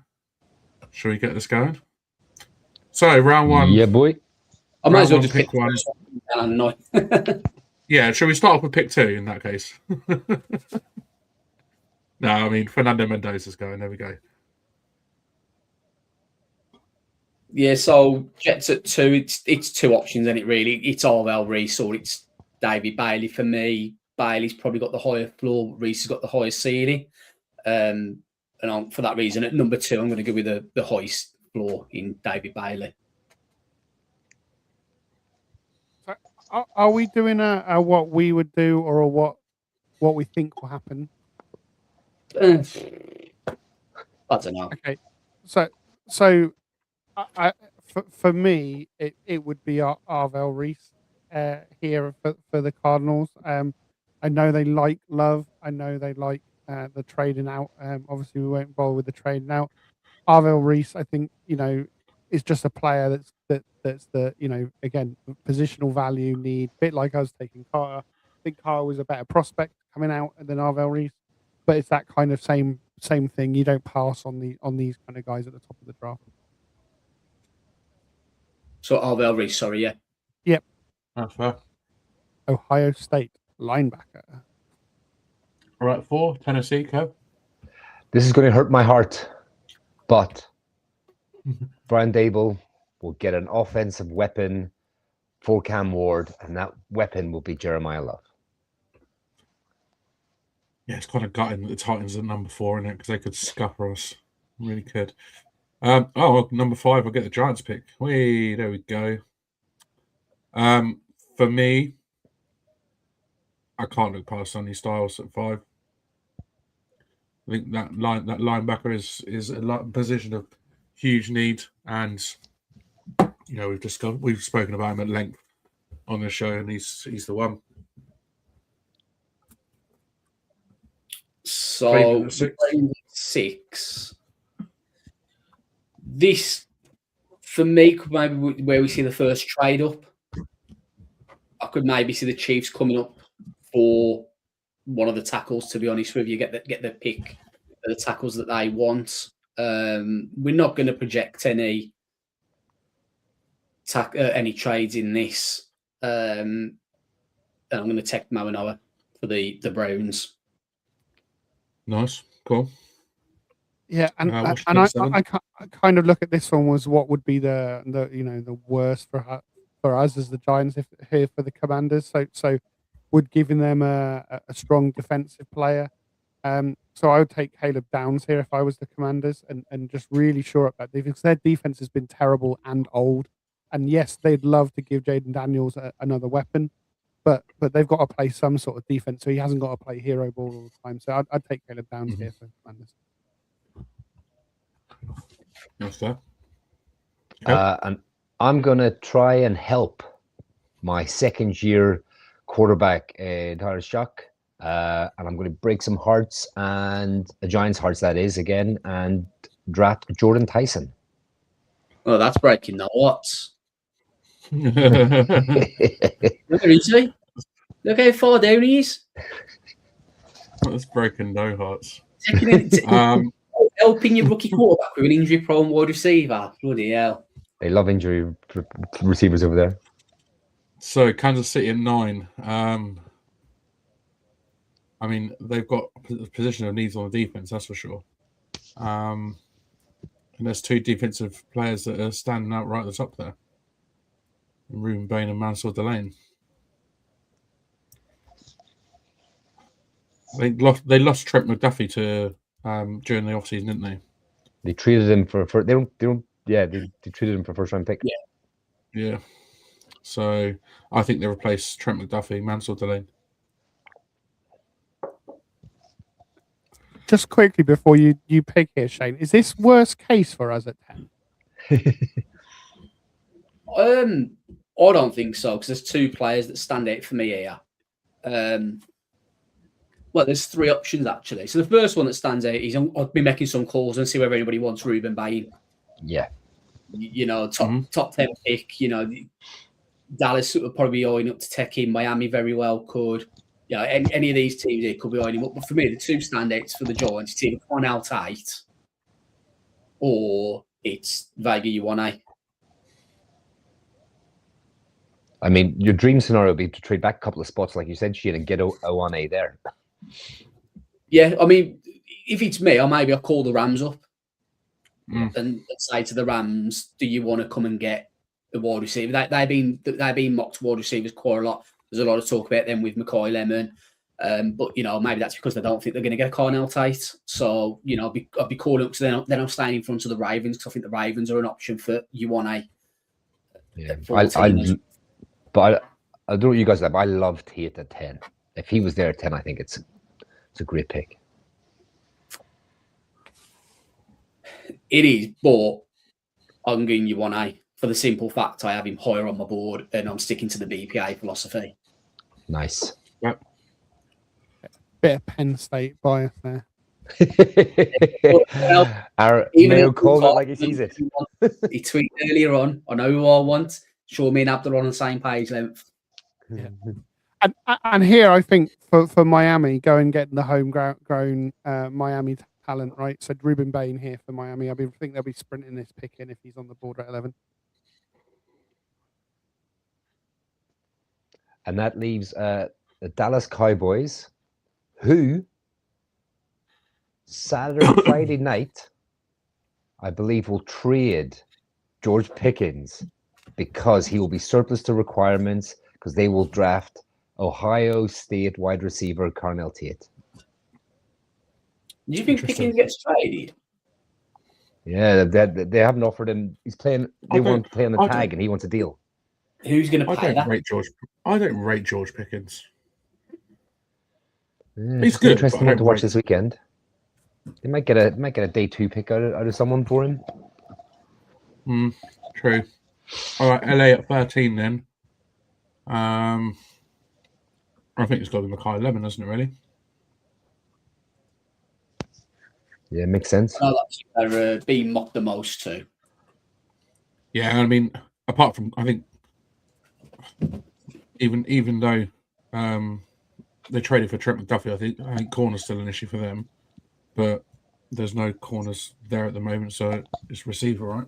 shall we get this going? So, round one. Yeah, boy. I might as well just pick one. Yeah, shall we start off with pick 2 in that case? No, I mean, Fernando Mendoza's going. There we go. Yeah, so Jets at 2. It's 2 options, isn't it, really? It's Arvel Reese or it's David Bailey. For me, Bailey's probably got the higher floor. Reese has got the higher ceiling. And for that reason, at number 2, I'm going to go with the highest floor in David Bailey. So are we doing a what we would do or a what we think will happen? I don't know. Okay, so for me, it would be Arvel Reese here for the Cardinals. I know they like Love. I know they like the trading out. Obviously, we won't bother with the trading out. Arvel Reese, I think, is just a player that's the again, positional value need. Bit like us taking Carter. I think Carter was a better prospect coming out than Arvel Reese, but it's that kind of same thing. You don't pass on these kind of guys at the top of the draft. So Arvel Reese, sorry, yeah. Yep. That's fair. Ohio State linebacker. All right, 4, Tennessee, Kev. This is going to hurt my heart, but Brian Dable will get an offensive weapon for Cam Ward, and that weapon will be Jeremiah Love. Yeah, it's kind of gutting that the Titans are number 4 in it because they could scupper us. Really could. Number 5, I'll get the Giants pick. Wait, there we go. For me, I can't look past Sonny Styles at 5. I think that linebacker is a position of huge need, and we've spoken about him at length on the show, and he's the one. So 6. This, for me, could maybe where we see the first trade up. I could maybe see the Chiefs coming up for one of the tackles. To be honest with you, get the pick of the tackles that they want. We're not going to project any trades in this. And I'm going to take Mawanoa for the Browns. Nice, cool. Yeah, and I kind of look at this one as what would be the worst for us as the Giants here for the Commanders. So would giving them a strong defensive player. So I would take Caleb Downs here if I was the Commanders and just really shore up that defense. Their defense has been terrible and old. And yes, they'd love to give Jaden Daniels another weapon, but they've got to play some sort of defense. So he hasn't got to play hero ball all the time. So I'd take Caleb Downs here for Commanders. That's fair. And I'm going to try and help my second-year quarterback, Tyler Shock. And I'm going to break some hearts, and a Giants' hearts, that is, again, and draft Jordan Tyson. Oh, that's breaking the hearts. Look at him. Look how far down he is. That's breaking no hearts. Helping your rookie quarterback with an injury-prone wide receiver. Bloody hell. They love injury receivers over there. So Kansas City at 9. I mean, they've got a position of needs on the defense, that's for sure. And there's 2 defensive players that are standing out right at the top there. Ruben Bain and Mansour Delane. They lost Trent McDuffie to during the offseason, didn't they? They treated him for they treated him for first round pick. Yeah. So I think they replaced Trent McDuffie, Mansell Delane. Just quickly before you pick here, Shane, is this worst case for us at 10? I don't think so, because there's two players that stand out for me here. Well, there's three options actually. So the first one that stands out is I'll be making some calls and see whether anybody wants Ruben Bain. Yeah. You know, top 10 pick. You know, Dallas would probably be eyeing up to take him. Miami very well could. You know, any of these teams here could be eyeing him up. But for me, the two standouts for the Giants, it's either Cornell Tate or it's Vega Ioane. I mean, your dream scenario would be to trade back a couple of spots, like you said, Shane, and get Ioane there. Yeah, I mean, if it's me, I'll call the Rams up and say to the Rams, "Do you want to come and get the wide receiver?" They've been mocked wide receivers quite a lot. There's a lot of talk about them with McCoy Lemon, but you know, maybe that's because they don't think they're going to get a Cornell Tate. So you know, I'll be calling up to them. I'm staying in front of the Ravens because I think the Ravens are an option for Ioane. Yeah, I don't know what you guys like, but I love Tate at 10. If he was there at 10, I think it's a great pick. It is, but I'm going Ioane for the simple fact I have him higher on my board and I'm sticking to the BPA philosophy. Nice. Yep. Bit of Penn State bias there. Our Mayo called it like he sees it. He tweeted earlier on, I know who I want. Sure, me and Abdul on the same page length. Yeah. And here, I think for Miami, go and get the homegrown Miami talent, right? So Ruben Bain here for Miami. I think they'll be sprinting this pick in if he's on the board at 11. And that leaves the Dallas Cowboys, who Friday night, I believe, will trade George Pickens because he will be surplus to requirements because they will draft Ohio State wide receiver Cornell Tate. Do you think Pickens gets traded? Yeah, they haven't offered him. He's playing. They want to play on the tag, and he wants a deal. Who's going to pay that? I don't rate George Pickens. Yeah, he's good. Interesting one to watch this weekend. They might get a day 2 pick out of someone for him. True. All right, LA at 13 then. I think it's got to be Mackay Lemon, doesn't it, really? Yeah, makes sense. They're being mocked the most too. Yeah, I mean, apart from, I think, even though they traded for Trent McDuffie, I think corner's still an issue for them. But there's no corners there at the moment, so it's receiver, right?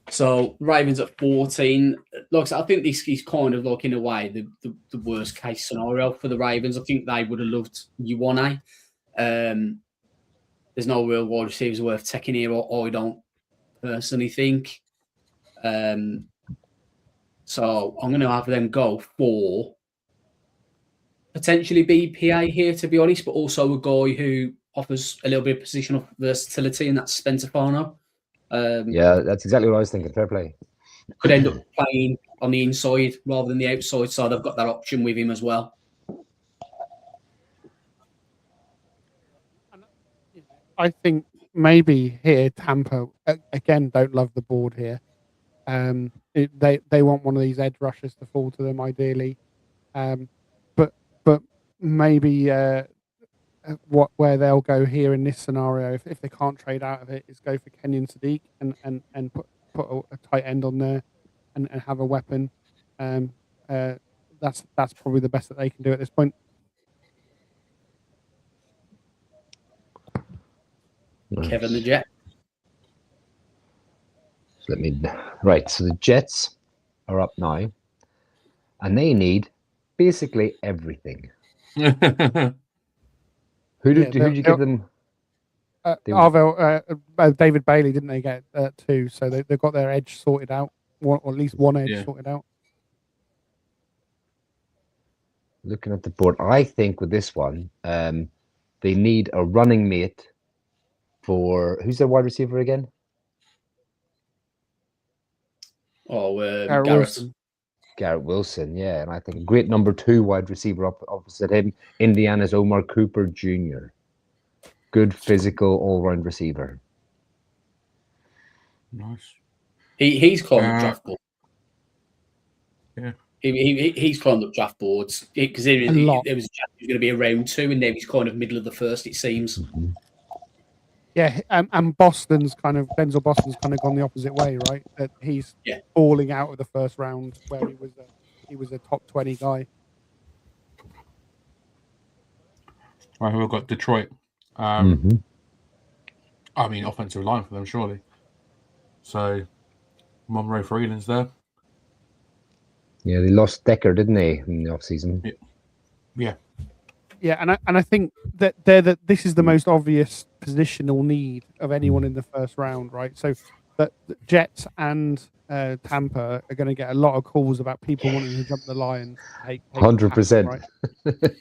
So Ravens at 14. Like I said, I think this is kind of like in a way the worst case scenario for the Ravens. I think they would have loved Ioane. There's no real wide receivers worth taking here, or I don't personally think. So I'm going to have them go for potentially BPA here, to be honest, but also a guy who offers a little bit of positional versatility, and that's Spencer Farno. Yeah, that's exactly what I was thinking. Fair play. Could end up playing on the inside rather than the outside, so they've got that option with him as well. I think maybe here Tampa again don't love the board here. They want one of these edge rushers to fall to them ideally, but maybe where they'll go here in this scenario if they can't trade out of it is go for Kenyon Sadiq and put a tight end on there and have a weapon. That's probably the best that they can do at this point. Nice. Kevin the Jet. So so the Jets are up now, and they need basically everything. Who did you give them? David Bailey, didn't they get 2? So they've got their edge sorted out, or at least one edge sorted out. Looking at the board, I think with this one, they need a running mate for who's their wide receiver again? Oh, Garrett Garrett. Wilson. Garrett Wilson, yeah, and I think a great number 2 wide receiver up opposite him, Indiana's Omar Cooper Jr. Good physical all-round receiver. Nice. He's climbed up draft board. Yeah. He's climbed up draft boards because there was a chance he was going to be a round 2, and then he's kind of middle of the first, it seems. Mm-hmm. Yeah, and Denzel Boston's kind of gone the opposite way, right? That he's falling out of the first round where he was a top 20 guy. Right, we've got Detroit. Mm-hmm. I mean, offensive line for them, surely. So, Monroe Freeland's there. Yeah, they lost Decker, didn't they, in the offseason? Yeah. Yeah, and I think that this is the most obvious positional need of anyone in the first round, right? So that the Jets and Tampa are going to get a lot of calls about people wanting to jump the line. 100%. Right?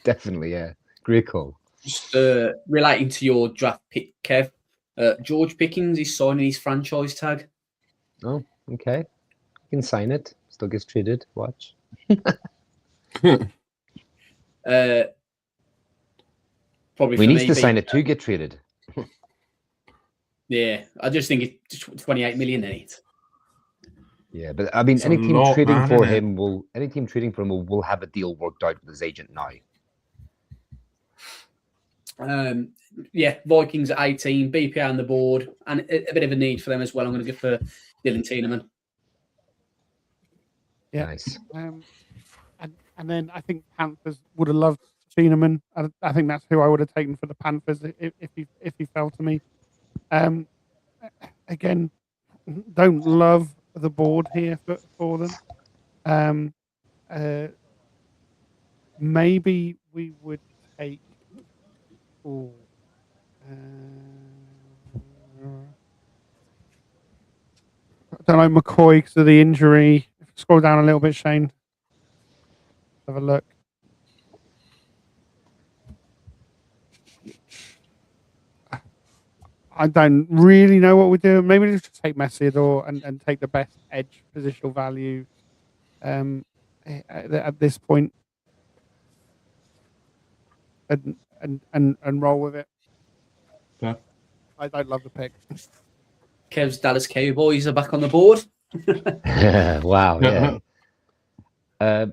Definitely, yeah. Great call. Just relating to your draft pick, Kev, George Pickens is signing his franchise tag. Oh, okay. You can sign it. Still gets traded. Watch. Probably we for need me, to sign it to get traded. Yeah, I just think it's 28 million in it. Yeah, but I mean, It's any a team lot, trading man, for isn't it? him will have a deal worked out with his agent now. Yeah, Vikings at 18, BPA on the board, and a bit of a need for them as well. I'm going to go for Dylan Tiedemann. Yeah. Nice. And then I think Panthers would have loved Tiedemann. I think that's who I would have taken for the Panthers if he fell to me. Again, don't love the board here for them. Maybe we would take. I don't know, McCoy because of the injury. Scroll down a little bit, Shane. Have a look. I don't really know what we're doing. Maybe we just take Messidor and take the best edge positional value at this point and roll with it. Yeah. I don't love the pick. Kev's Dallas Cowboys are back on the board. Wow, yeah.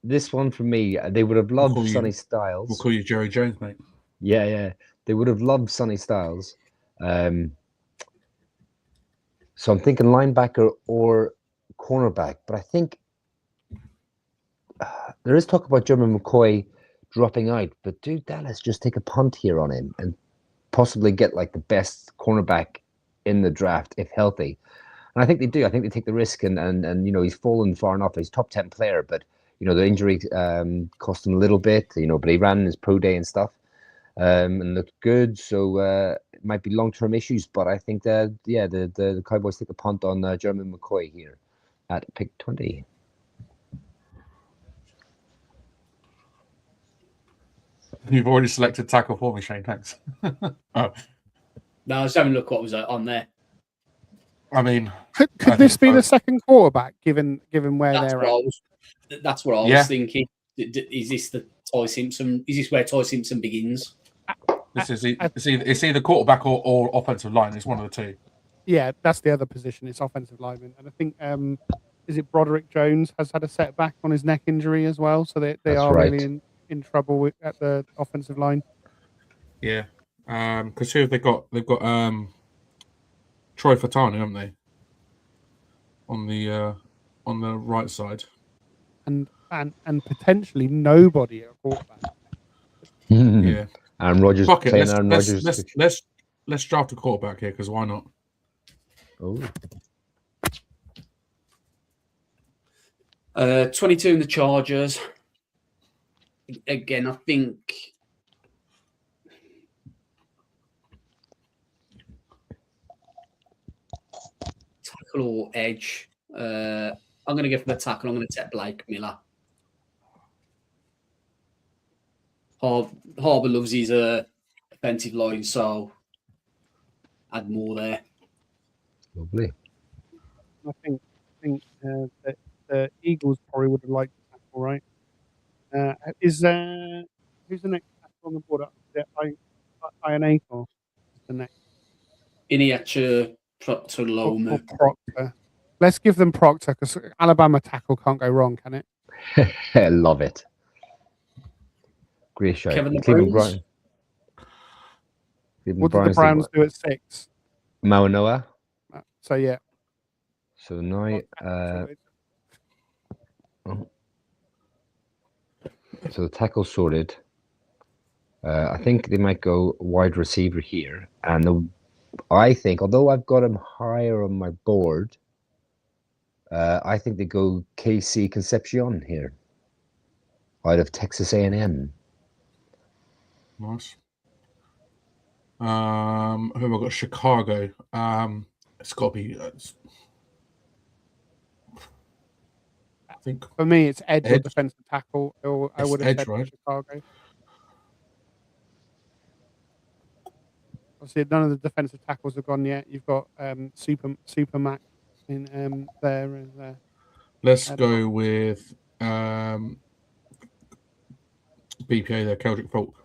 This one for me, they would have loved Sonny Styles. We'll call you Jerry Jones, mate. Yeah. They would have loved Sonny Styles. So I'm thinking linebacker or cornerback, but I think there is talk about German McCoy dropping out, but do Dallas just take a punt here on him and possibly get like the best cornerback in the draft if healthy? And I think they do. I think they take the risk, and you know, he's fallen far enough. He's top 10 player, but you know, the injury cost him a little bit. You know, but he ran his pro day and stuff, and looked good. So it might be long-term issues, but I think that the Cowboys take a punt on German McCoy here at pick 20. You've already selected tackle for me, Shane. Thanks. Oh. No, I was having a look what was on there. I mean, Could this be the second quarterback, given where they're at? That's what I was thinking. Is this the Ty Simpson? Is this where Ty Simpson begins? It's either quarterback or offensive line. It's one of the two. Yeah, that's the other position. It's offensive lineman, and I think is it Broderick Jones has had a setback on his neck injury as well, so they are really in trouble at the offensive line. Yeah, because who have they got? They've got Troy Fatani, haven't they? On the right side, and potentially nobody at quarterback. Yeah, Aaron Rodgers playing Aaron Rodgers. Let's draft a quarterback here because why not? Oh, 22 in the Chargers. Again, I think tackle or edge. I'm going to go for the tackle. I'm going to take Blake Miller. Harbour loves his offensive line, so add more there. Lovely. I think that the Eagles probably would have liked to tackle, right? Who's the next tackle on the board? Ionator is the next. Iniacha Or Proctor. Proctor. Let's give them Proctor because Alabama tackle can't go wrong, can it? I love it. Great show. Kevin the Cleveland Browns. What did the Browns do at 6? Mauanoa. So yeah. So now, so the tackle sorted. I think they might go wide receiver here, and I think, although I've got him higher on my board, I think they go KC Concepcion here, out of Texas A&M. Nice. Who have I got? Chicago. It's got to be. I think For me, it's edge or defensive tackle. I would have edge, said right? Chicago. Obviously, none of the defensive tackles have gone yet. You've got Super Mac in there. And, let's go with BPA there, Celtic Folk.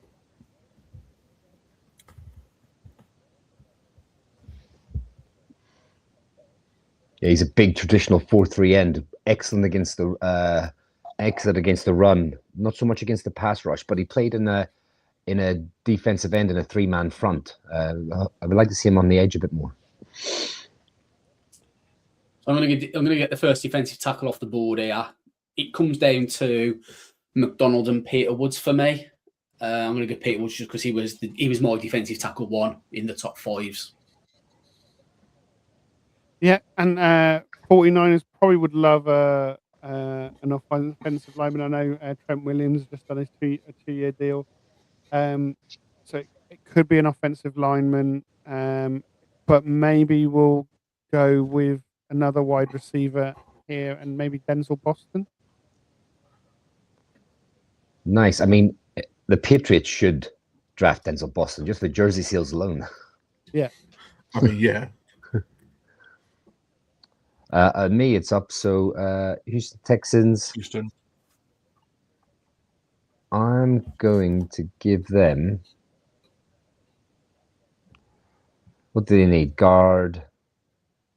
Yeah, he's a big traditional 4-3 end. Excellent against the run. Not so much against the pass rush, but he played in a defensive end in a 3-man front. I would like to see him on the edge a bit more. So I'm going to get the first defensive tackle off the board here. It comes down to McDonald and Peter Woods for me. I'm going to get Peter Woods just because he was my defensive tackle 1 in the top 5s. yeah, and 49ers probably would love an offensive lineman. I know Trent Williams just done a 2-year deal. So it could be an offensive lineman, but maybe we'll go with another wide receiver here and maybe Denzel Boston. Nice. I mean, the Patriots should draft Denzel Boston just for jersey sales alone. Yeah. I mean, yeah. Me, it's up. So Houston Texans. Houston. I'm going to give them. What do they need? Guard,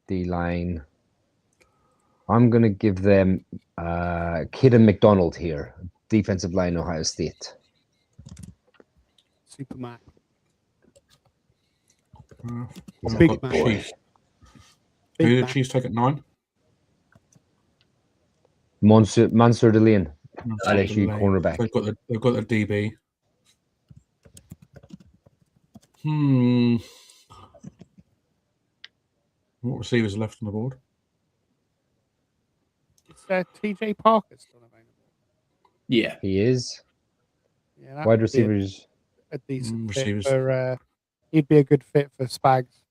D-line. I'm going to give them Kidden McDonald here, defensive line, Ohio State. Super Mac. Big Mac. Chiefs. Who did the Chiefs take at 9? Mansour Deline, LSU cornerback. They've got the DB. What receivers are left on the board? It's TJ Parker still available. Yeah, he is. Yeah, wide receivers. A decent fit for. He'd be a good fit for Spags.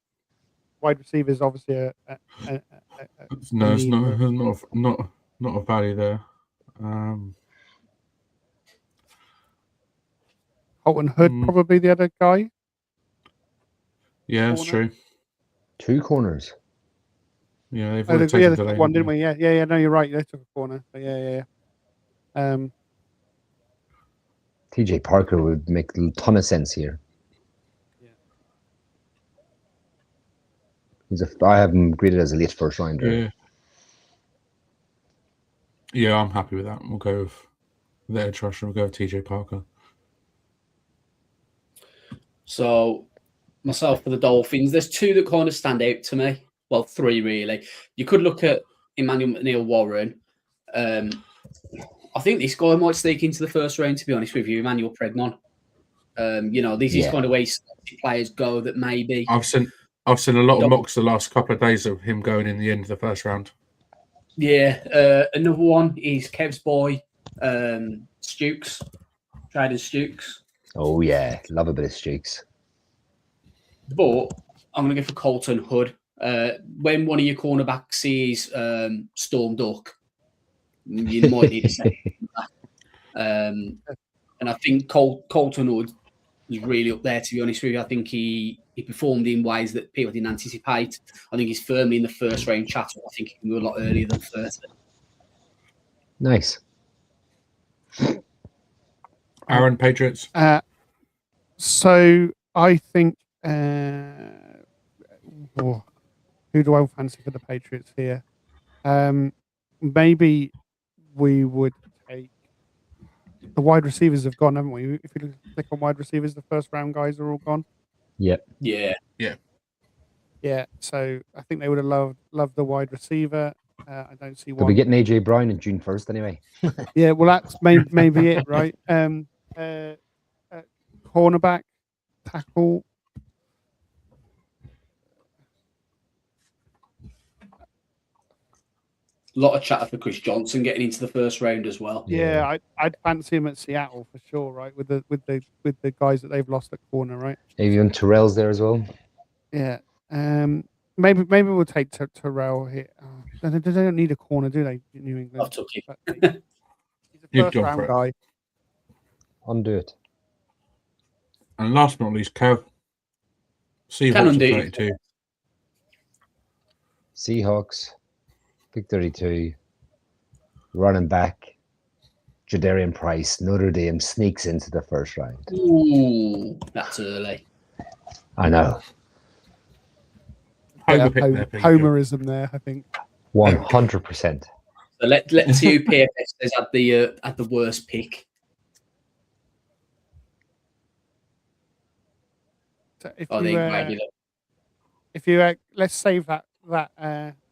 Wide receivers, obviously. No, it's not a value there. Colton Hood, probably the other guy. Yeah, that's true. 2 corners. Yeah, they've they took one, didn't we? Yeah. No, you're right. They took a corner. But yeah. TJ Parker would make a ton of sense here. Yeah. I have him graded as a late first rounder. Yeah, I'm happy with that. We'll go with the edge rusher. We'll go with TJ Parker. So, myself for the Dolphins, there's 2 that kind of stand out to me. Well, 3 really. You could look at Emmanuel McNeil-Warren. I think this guy might sneak into the first round, to be honest with you, Emmanuel Pregnon. This is kind of where players go that maybe. I've seen a lot of mocks the last couple of days of him going in the end of the first round. Yeah. Another one is Kev's boy, Stukes, Trader Stukes. Oh, yeah. Love a bit of Stukes. But I'm going to go for Colton Hood. When one of your cornerbacks is Storm Duck, you might need a second. And And I think Colton Wood was really up there, to be honest with you. I think he performed in ways that people didn't anticipate. I think he's firmly in the first round chat. I think he can go a lot earlier than 30. Nice. Aaron, Patriots. So I think who do I fancy for the Patriots here? Maybe we would take the wide receivers have gone, haven't we? If you click on wide receivers, the first round guys are all gone. Yep. Yeah. Yeah. So I think they would have loved the wide receiver. I don't see why. Could we get an AJ Brown on June 1st anyway? Yeah, well, that's maybe it, right? Cornerback, tackle. A lot of chatter for Chris Johnson getting into the first round as well. Yeah, I'd fancy him at Seattle for sure, right? With the guys that they've lost at corner, right? Even Terrell's there as well. Yeah. Maybe we'll take Terrell here. They don't need a corner, do they? New England. I've took it. He's a first round guy. Undo it. And last but not least, Kev. Seahawks 32. Seahawks, pick 32. Running back, Jadarian Price, Notre Dame sneaks into the first round. Ooh, that's early. I know. Homerism there, I think. 100%. So let's see who PFS says at the worst pick. So if you let's save that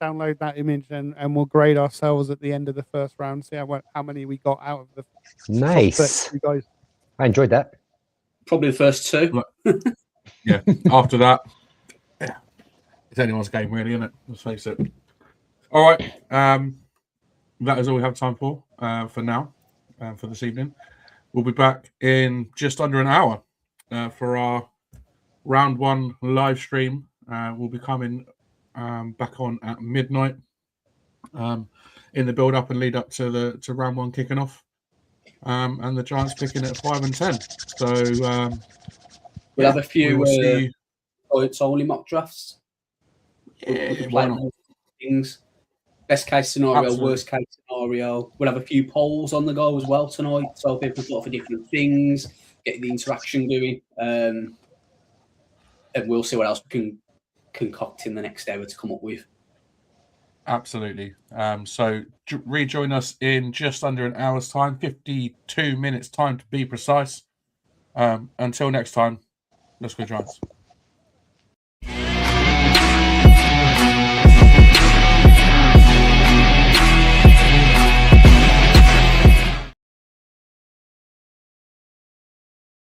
download that image and we'll grade ourselves at the end of the first round. See how many we got out of the nice. You guys. I enjoyed that. Probably the first two. Yeah. After that, it's anyone's game, really, isn't it? Let's face it. All right. That is all we have time for now, for this evening. We'll be back in just under an hour for our round one live stream. We'll be coming back on at midnight in the build up and lead up to round one kicking off. And the Giants picking at 5 and 10. So we'll have a few it's only mock drafts. Yeah, why not? Things. Best case scenario, Absolutely. Worst case scenario. We'll have a few polls on the go as well tonight, so people can offer different things, get the interaction going, and we'll see what else we can concoct in the next hour to come up with. Absolutely. So rejoin us in just under an hour's time, 52 minutes time to be precise. Until next time, let's go Giants.